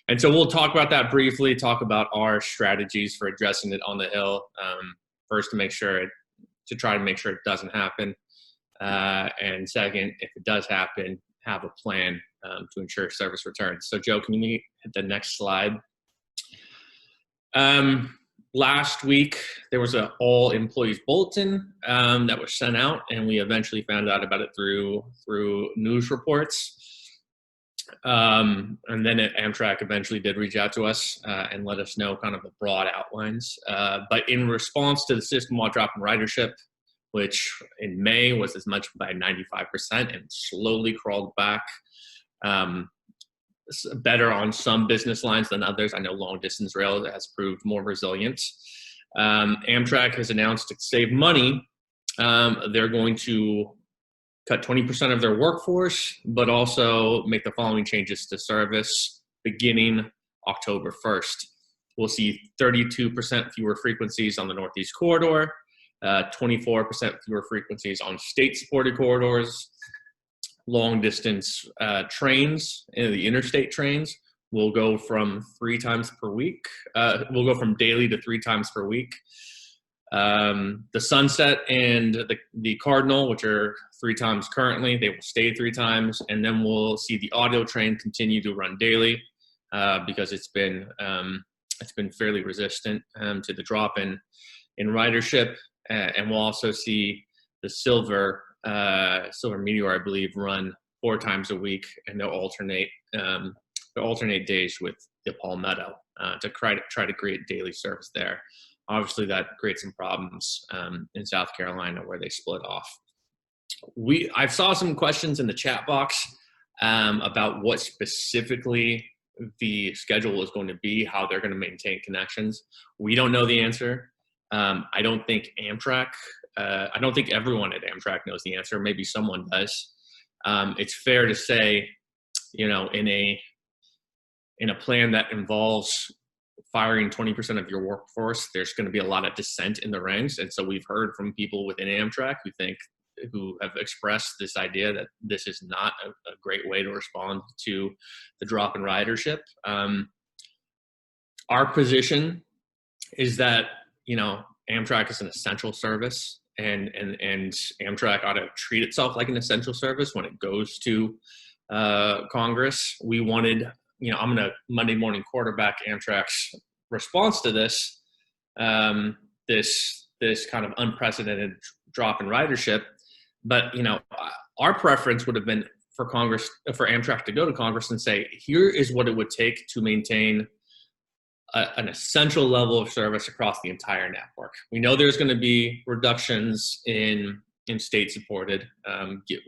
And so we'll talk about that briefly, talk about our strategies for addressing it on the Hill. First, to try to make sure it doesn't happen. And second, if it does happen, have a plan to ensure service returns. So Joe, can you hit the next slide? Last week, there was an all employees bulletin that was sent out, and we eventually found out about it through news reports. And then Amtrak eventually did reach out to us and let us know kind of the broad outlines. But in response to the system-wide drop in ridership, which in May was as much by 95% and slowly crawled back, better on some business lines than others. I know long distance rail has proved more resilient. Amtrak has announced to save money. They're going to cut 20% of their workforce, but also make the following changes to service beginning October 1st. We'll see 32% fewer frequencies on the Northeast Corridor, 24% fewer frequencies on state-supported corridors. Long distance trains, the interstate trains, will go from 3 times per week. We'll go from daily to 3 times per week. The Sunset and the Cardinal, which are 3 times currently, they will stay 3 times. And then we'll see the auto train continue to run daily because it's been fairly resistant to the drop in ridership. And we'll also see the Silver Meteor, I believe, run 4 times a week, and they'll alternate days with the Palmetto to try to create daily service there. Obviously, that creates some problems in South Carolina where they split off. I saw some questions in the chat box about what specifically the schedule is going to be, how they're going to maintain connections. We don't know the answer. I don't think Amtrak. I don't think everyone at Amtrak knows the answer. Maybe someone does. It's fair to say, in in a plan that involves firing 20% of your workforce, there's going to be a lot of dissent in the ranks. And so we've heard from people within Amtrak who have expressed this idea that this is not a great way to respond to the drop in ridership. Our position is that, Amtrak is an essential service, and Amtrak ought to treat itself like an essential service when it goes to Congress. We wanted, I'm going to Monday morning quarterback Amtrak's response to this, this kind of unprecedented drop in ridership. But, our preference would have been for Amtrak to go to Congress and say, here is what it would take to maintain an essential level of service across the entire network. We know there's going to be reductions in state-supported,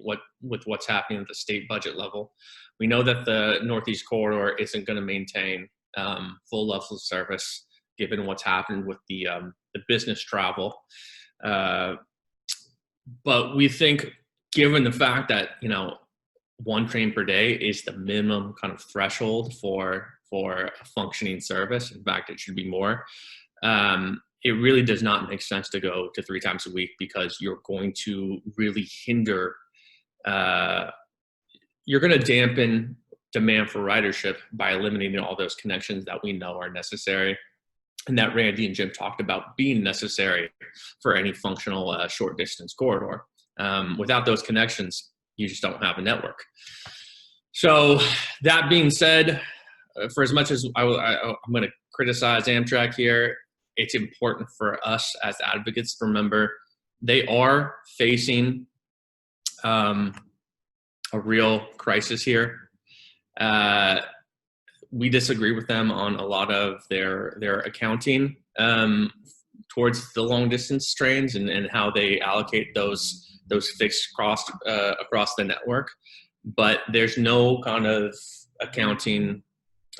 with what's happening at the state budget level. We know that the Northeast Corridor isn't going to maintain full levels of service, given what's happened with the business travel. But we think, given the fact that, one train per day is the minimum kind of threshold for a functioning service. In fact, it should be more. It really does not make sense to go to 3 times a week, because you're going to really hinder, you're going to dampen demand for ridership by eliminating all those connections that we know are necessary, and that Randy and Jim talked about being necessary for any functional short distance corridor. Without those connections, you just don't have a network. So that being said, for as much as I'm going to criticize Amtrak here, it's important for us as advocates to remember they are facing a real crisis here. We disagree with them on a lot of their accounting towards the long distance trains and how they allocate those fixed costs across the network. But there's no kind of accounting.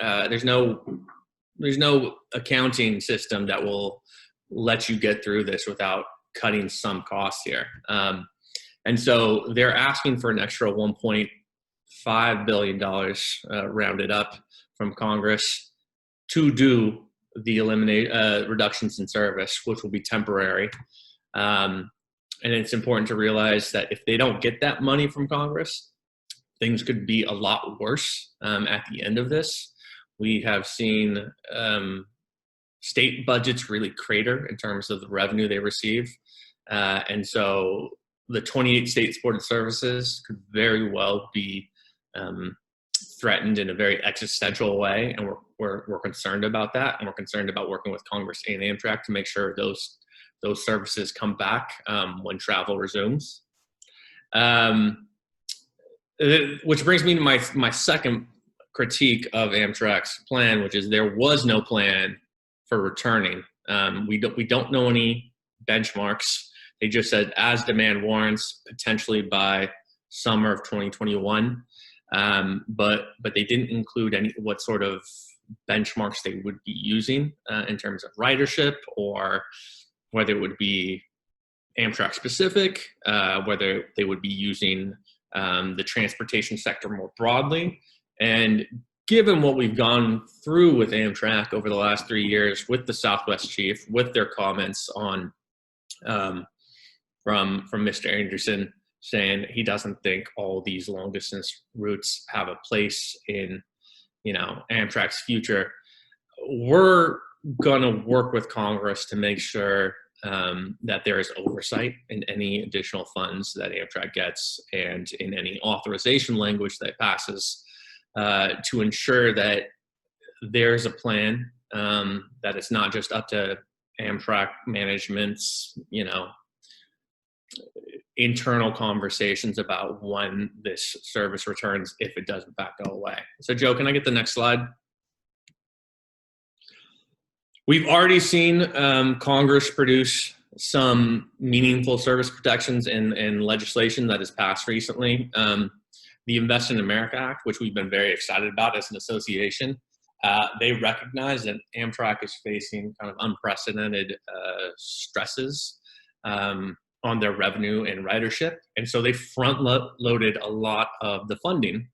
There's no accounting system that will let you get through this without cutting some costs here. And so they're asking for an extra $1.5 billion rounded up from Congress to do the reductions in service, which will be temporary. And it's important to realize that if they don't get that money from Congress, things could be a lot worse at the end of this. We have seen state budgets really crater in terms of the revenue they receive. And so the 28 state-supported services could very well be threatened in a very existential way. And we're concerned about that. And we're concerned about working with Congress and Amtrak to make sure those services come back when travel resumes. Which brings me to my second critique of Amtrak's plan, which is there was no plan for returning. We don't know any benchmarks. They just said as demand warrants, potentially by summer of 2021. But they didn't include what sort of benchmarks they would be using in terms of ridership, or whether it would be Amtrak specific, whether they would be using the transportation sector more broadly. And given what we've gone through with Amtrak over the last 3 years with the Southwest chief, with their comments on from Mr. Anderson saying he doesn't think all these long distance routes have a place in Amtrak's future, we're gonna work with Congress to make sure that there is oversight in any additional funds that Amtrak gets and in any authorization language that passes, to ensure that there's a plan, that it's not just up to Amtrak management's, internal conversations about when this service returns, if it does in fact go away. So Joe, can I get the next slide? We've already seen Congress produce some meaningful service protections in legislation that has passed recently. The Invest in America Act, which we've been very excited about as an association, they recognize that Amtrak is facing kind of unprecedented stresses on their revenue and ridership. And so they front-loaded a lot of the funding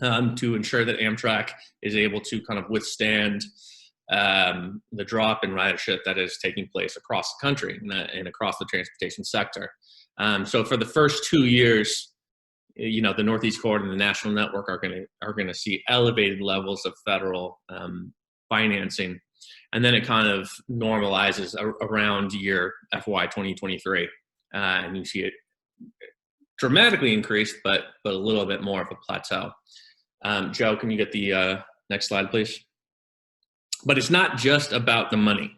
to ensure that Amtrak is able to kind of withstand the drop in ridership that is taking place across the country and across the transportation sector. So for the first 2 years, the Northeast Corridor and the national network are going to see elevated levels of federal financing, and then it kind of normalizes around year FY 2023, and you see it dramatically increased, but a little bit more of a plateau. Joe, can you get the next slide, please? But it's not just about the money.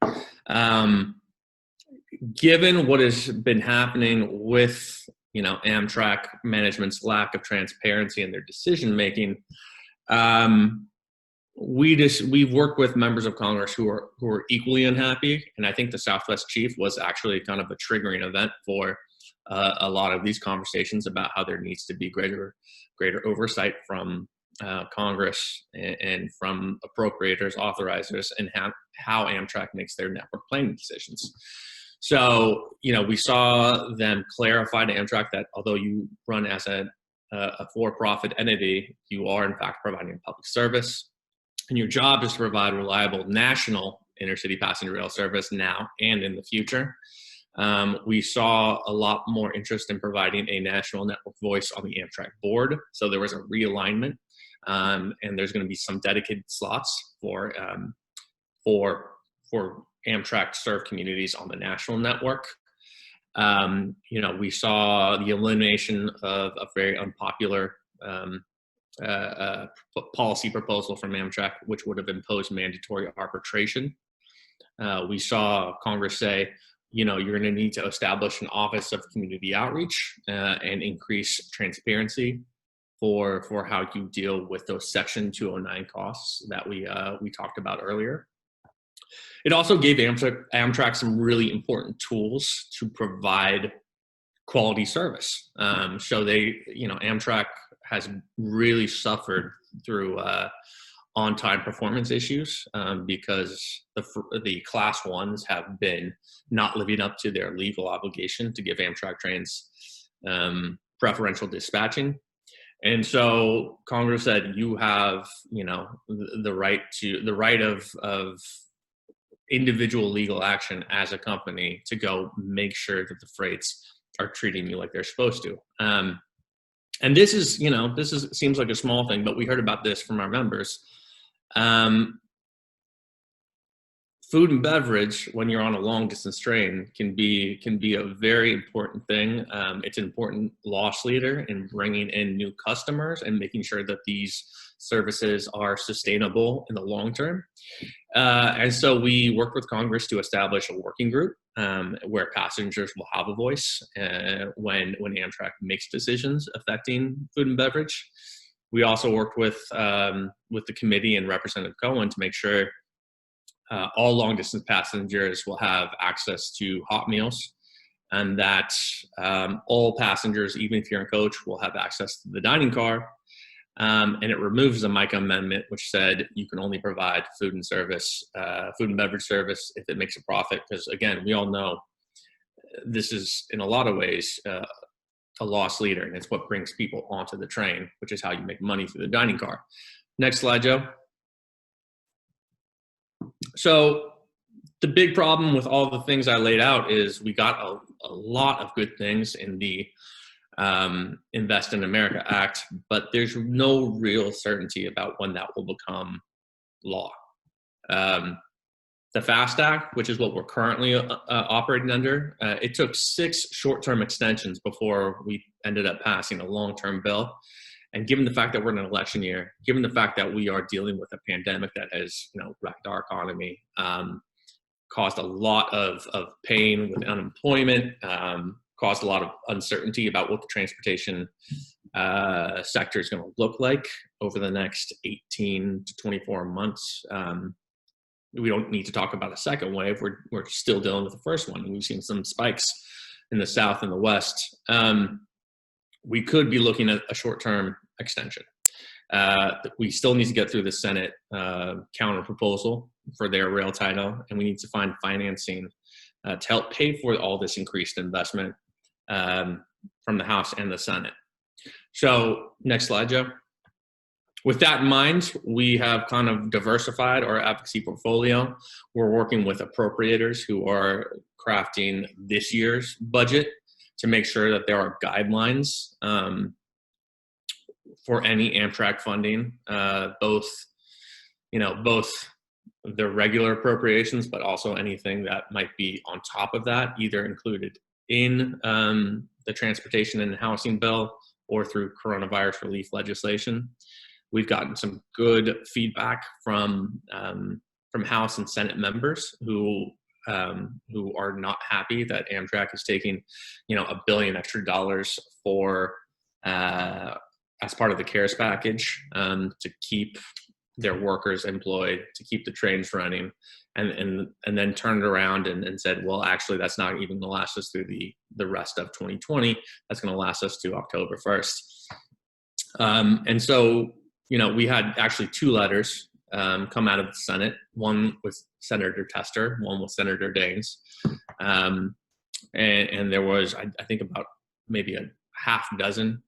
Given what has been happening with Amtrak management's lack of transparency in their decision making, we've worked with members of Congress who are equally unhappy, and I think the Southwest Chief was actually kind of a triggering event for a lot of these conversations about how there needs to be greater oversight from Congress and from appropriators, authorizers, and how Amtrak makes their network planning decisions. So, we saw them clarify to Amtrak that although you run as a for-profit entity, you are in fact providing public service, and your job is to provide reliable national intercity passenger rail service now and in the future. We saw a lot more interest in providing a national network voice on the Amtrak board, so there was a realignment, and there's going to be some dedicated slots for Amtrak served communities on the national network. We saw the elimination of a very unpopular policy proposal from Amtrak, which would have imposed mandatory arbitration. We saw Congress say, you're going to need to establish an Office of Community Outreach and increase transparency for how you deal with those Section 209 costs that we talked about earlier. It also gave Amtrak some really important tools to provide quality service. So Amtrak has really suffered through on-time performance issues because the Class 1s have been not living up to their legal obligation to give Amtrak trains preferential dispatching. And so Congress said, you have, the right of individual legal action as a company to go make sure that the freights are treating you like they're supposed to. And this seems like a small thing, but we heard about this from our members. Food and beverage, when you're on a long distance train, can be a very important thing. It's an important loss leader in bringing in new customers and making sure that these services are sustainable in the long term. And so we worked with Congress to establish a working group where passengers will have a voice when Amtrak makes decisions affecting food and beverage. We also worked with the committee and Representative Cohen to make sure all long-distance passengers will have access to hot meals, and that all passengers, even if you're in coach, will have access to the dining car. And it removes the MICA amendment, which said you can only provide food and beverage service if it makes a profit. Because again, we all know this is in a lot of ways a loss leader, and it's what brings people onto the train, which is how you make money through the dining car. Next slide, Joe. So the big problem with all the things I laid out is we got a lot of good things in the Invest in America Act, but there's no real certainty about when that will become law. The FAST Act, which is what we're currently operating under, it took 6 short-term extensions before we ended up passing a long-term bill. And given the fact that we're in an election year, given the fact that we are dealing with a pandemic that has wrecked our economy, caused a lot of pain with unemployment, caused a lot of uncertainty about what the transportation sector is going to look like over the next 18 to 24 months. We don't need to talk about a second wave. We're still dealing with the first one, and we've seen some spikes in the South and the West. We could be looking at a short-term extension. We still need to get through the Senate counter proposal for their rail title, and we need to find financing to help pay for all this increased investment from the House and the Senate. So next slide, Joe. With that in mind, we have kind of diversified our advocacy portfolio. We're working with appropriators who are crafting this year's budget to make sure that there are guidelines for any Amtrak funding, both the regular appropriations, but also anything that might be on top of that, either included in the transportation and housing bill or through coronavirus relief legislation. We've gotten some good feedback from House and Senate members who are not happy that Amtrak is taking, $1 billion extra for as part of the CARES package to keep their workers employed, to keep the trains running, and then turned around and said, well, actually, that's not even going to last us through the rest of 2020. That's going to last us to October 1st. And so, we had actually 2 letters come out of the Senate, one with Senator Tester, one with Senator Daines. And there was, I think, about maybe a half dozen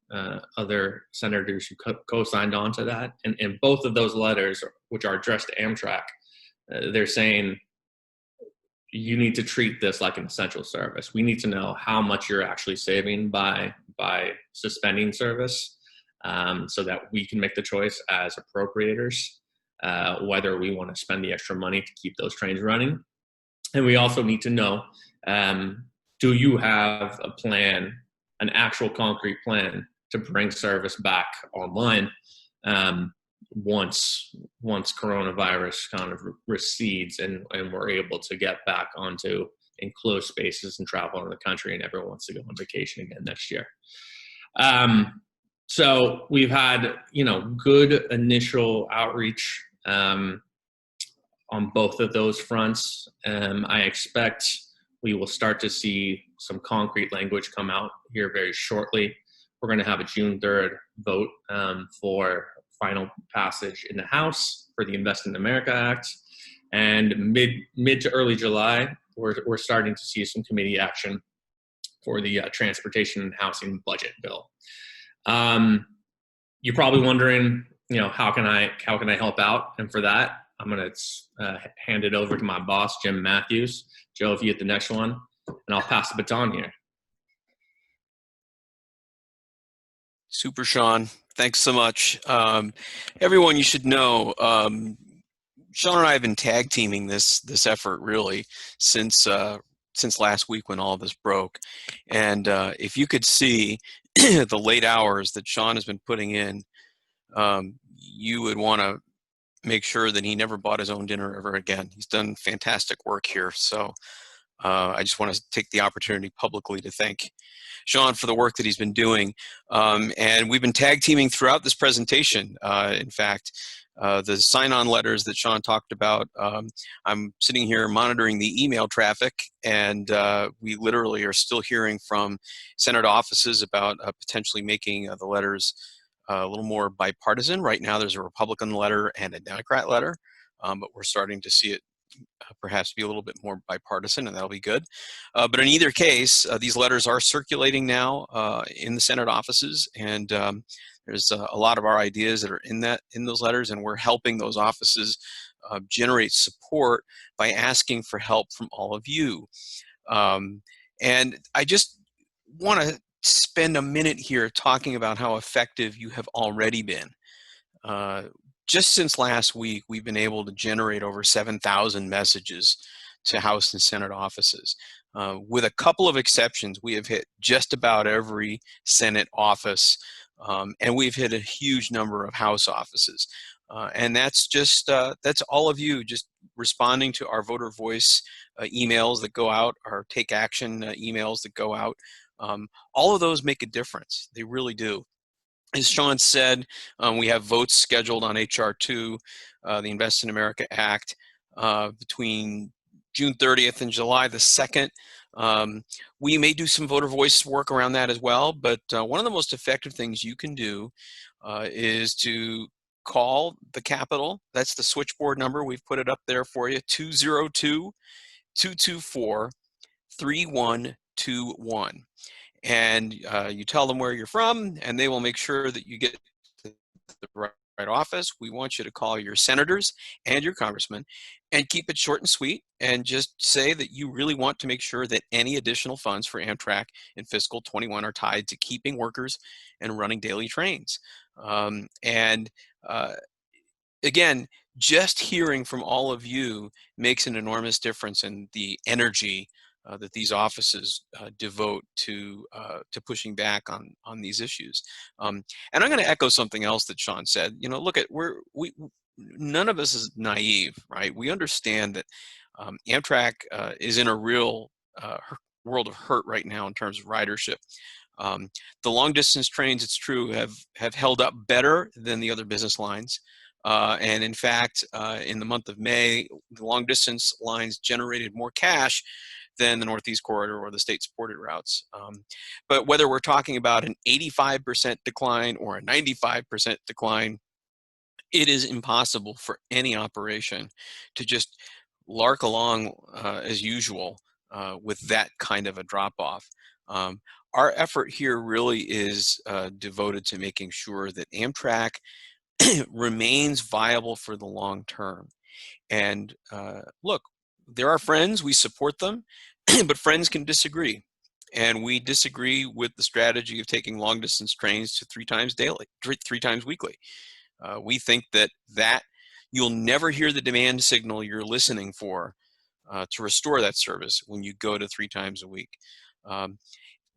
other senators who co-signed on to that. And both of those letters, which are addressed to Amtrak, they're saying, you need to treat this like an essential service. We need to know how much you're actually saving by suspending service, so that we can make the choice as appropriators whether we want to spend the extra money to keep those trains running. And we also need to know, do you have a plan, an actual concrete plan to bring service back online once coronavirus kind of recedes and we're able to get back onto enclosed spaces and travel in the country and everyone wants to go on vacation again next year. So we've had, good initial outreach on both of those fronts. I expect we will start to see some concrete language come out here very shortly. We're going to have a June 3rd vote for final passage in the House for the Invest in America Act. And mid to early July, we're starting to see some committee action for the transportation and housing budget bill. You're probably wondering, how can I help out? And for that, I'm going to hand it over to my boss, Jim Matthews. Joe, if you hit the next one, and I'll pass the baton here. Super, Sean. Thanks so much. Everyone, you should know, Sean and I have been tag teaming this effort really since last week when all of this broke. And if you could see the late hours that Sean has been putting in, you would want to make sure that he never bought his own dinner ever again. He's done fantastic work here. So I just want to take the opportunity publicly to thank Sean for the work that he's been doing. And we've been tag teaming throughout this presentation. In fact, the sign-on letters that Sean talked about, I'm sitting here monitoring the email traffic, and we literally are still hearing from Senate offices about potentially making the letters a little more bipartisan. Right now there's a Republican letter and a Democrat letter, but we're starting to see it perhaps be a little bit more bipartisan, and that'll be good. But in either case, these letters are circulating now in the Senate offices, and there's a lot of our ideas that are in those letters, and we're helping those offices generate support by asking for help from all of you. And I just want to spend a minute here talking about how effective you have already been. Just since last week, we've been able to generate over 7,000 messages to House and Senate offices. With a couple of exceptions, we have hit just about every Senate office, and we've hit a huge number of House offices. And that's just, that's all of you just responding to our voter voice emails that go out, our take action emails that go out. All of those make a difference. They really do. As Sean said, we have votes scheduled on H.R. 2, the Invest in America Act, between June 30th and July the 2nd. We may do some voter voice work around that as well, but one of the most effective things you can do is to call the Capitol. That's the switchboard number. We've put it up there for you, 202-224-3121. And you tell them where you're from, and they will make sure that you get to the right office. We want you to call your senators and your congressmen and keep it short and sweet, and just say that you really want to make sure that any additional funds for Amtrak in fiscal 21 are tied to keeping workers and running daily trains. And again, just hearing from all of you makes an enormous difference in the energy that these offices devote to pushing back on these issues. And I'm going to echo something else that Sean said. You know, look at none of us is naive, right? We understand that Amtrak is in a real world of hurt right now in terms of ridership. The long distance trains, it's true, have held up better than the other business lines. And in fact, in the month of May, the long distance lines generated more cash than the Northeast Corridor or the state-supported routes. But whether we're talking about an 85% decline or a 95% decline, it is impossible for any operation to just lark along as usual with that kind of a drop-off. Our effort here really is devoted to making sure that Amtrak remains viable for the long term. And look, there are friends, we support them, but friends can disagree. And we disagree with the strategy of taking long distance trains to 3 times daily, 3 times weekly. We think that you'll never hear the demand signal you're listening for to restore that service when you go to 3 times a week.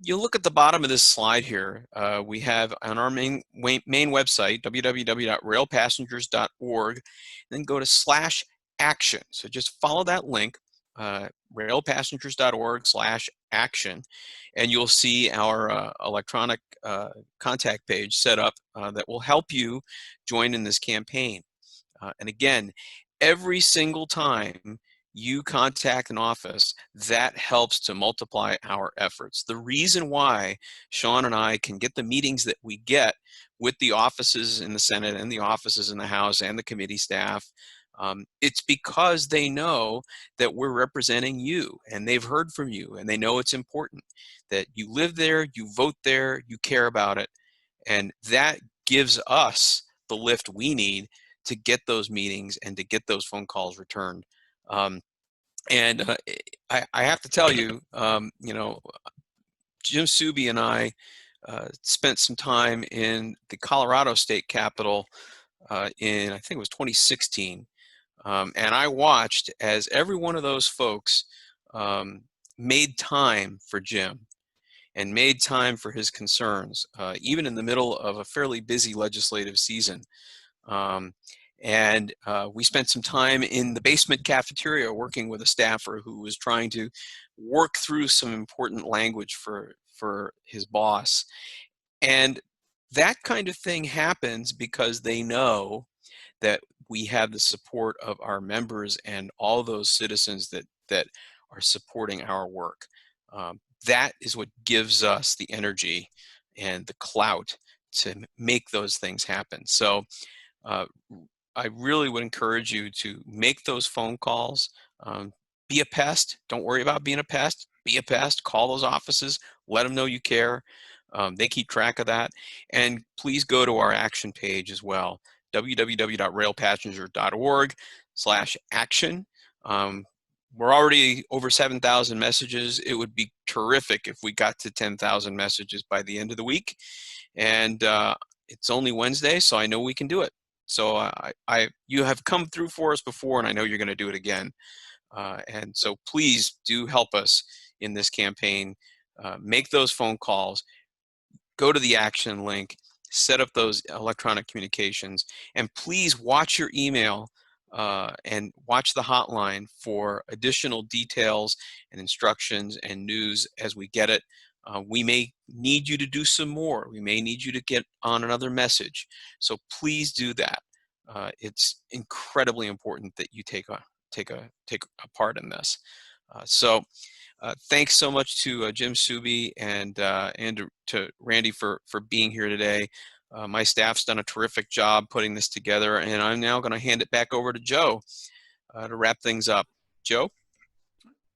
You look at the bottom of this slide here, we have on our main website, www.railpassengers.org, then go to /action. So just follow that link, railpassengers.org/action, and you'll see our electronic contact page set up that will help you join in this campaign. And again, every single time you contact an office, that helps to multiply our efforts. The reason why Sean and I can get the meetings that we get with the offices in the Senate and the offices in the House and the committee staff, it's because they know that we're representing you, and they've heard from you, and they know it's important that you live there, you vote there, you care about it, and that gives us the lift we need to get those meetings and to get those phone calls returned. And I have to tell you, you know, Jim Souby and I spent some time in the Colorado State Capitol in, I think it was 2016. And I watched as every one of those folks made time for Jim and made time for his concerns, even in the middle of a fairly busy legislative season. And we spent some time in the basement cafeteria working with a staffer who was trying to work through some important language for his boss. And that kind of thing happens because they know that we have the support of our members and all those citizens that are supporting our work. That is what gives us the energy and the clout to make those things happen. So I really would encourage you to make those phone calls. Be a pest. Don't worry about being a pest. Be a pest. Call those offices. Let them know you care. They keep track of that. And please go to our action page as well, www.railpassenger.org/action. We're already over 7,000 messages. It would be terrific if we got to 10,000 messages by the end of the week. And it's only Wednesday, so I know we can do it. So you have come through for us before, and I know you're going to do it again. And so please do help us in this campaign. Make those phone calls. Go to the action link. Set up those electronic communications. And please watch your email and watch the hotline for additional details and instructions and news as we get it. We may need you to do some more. We may need you to get on another message. So please do that. It's incredibly important that you take a part in this. So thanks so much to Jim Souby and to Randy for being here today. My staff's done a terrific job putting this together, and I'm now going to hand it back over to Joe to wrap things up. Joe?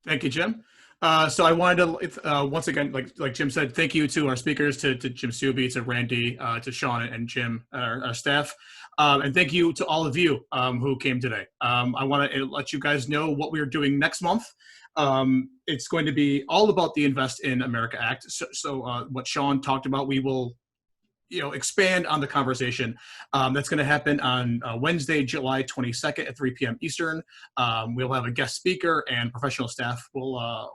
Thank you, Jim. So I wanted to, once again, like Jim said, thank you to our speakers, to Jim Souby, to Randy, to Sean and Jim, our staff. And thank you to all of you who came today. I want to let you guys know what we're doing next month. It's going to be all about the Invest in America Act. So what Sean talked about, we will expand on the conversation. That's going to happen on Wednesday, July 22nd at 3 p.m. Eastern. We'll have a guest speaker and professional staff will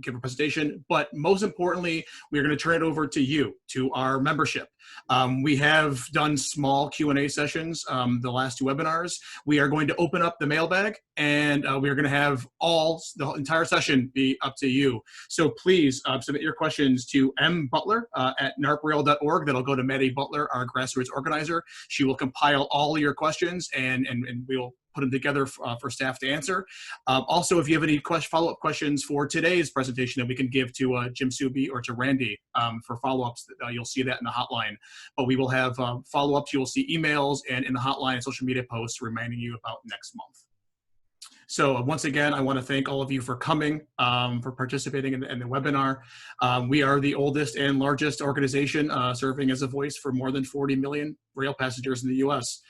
give a presentation, but most importantly, we're going to turn it over to you, to our membership. We have done small Q&A sessions the last 2 webinars. We are going to open up the mailbag, and we are going to have the entire session be up to you. So please submit your questions to mbutler at narprail.org. That'll go to Maddie Butler, our grassroots organizer. She will compile all your questions, and we'll put them together for staff to answer. Also, if you have any follow-up questions for today's presentation that we can give to Jim Souby or to Randy for follow-ups, you'll see that in the hotline. But we will have follow-ups. You will see emails and in the hotline and social media posts reminding you about next month. So once again, I want to thank all of you for coming, for participating in the webinar. We are the oldest and largest organization serving as a voice for more than 40 million rail passengers in the U.S.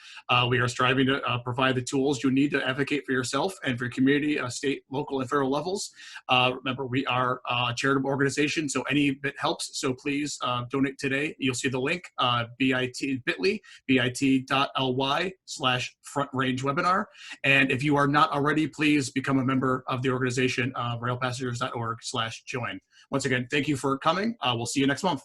We are striving to provide the tools you need to advocate for yourself and for your community, state, local, and federal levels. Remember, we are a charitable organization, so any bit helps. So please donate today. You'll see the link, bit.ly/Front Range Webinar. And if you are not already, please become a member of the organization, railpassengers.org/join. Once again, thank you for coming. We'll see you next month.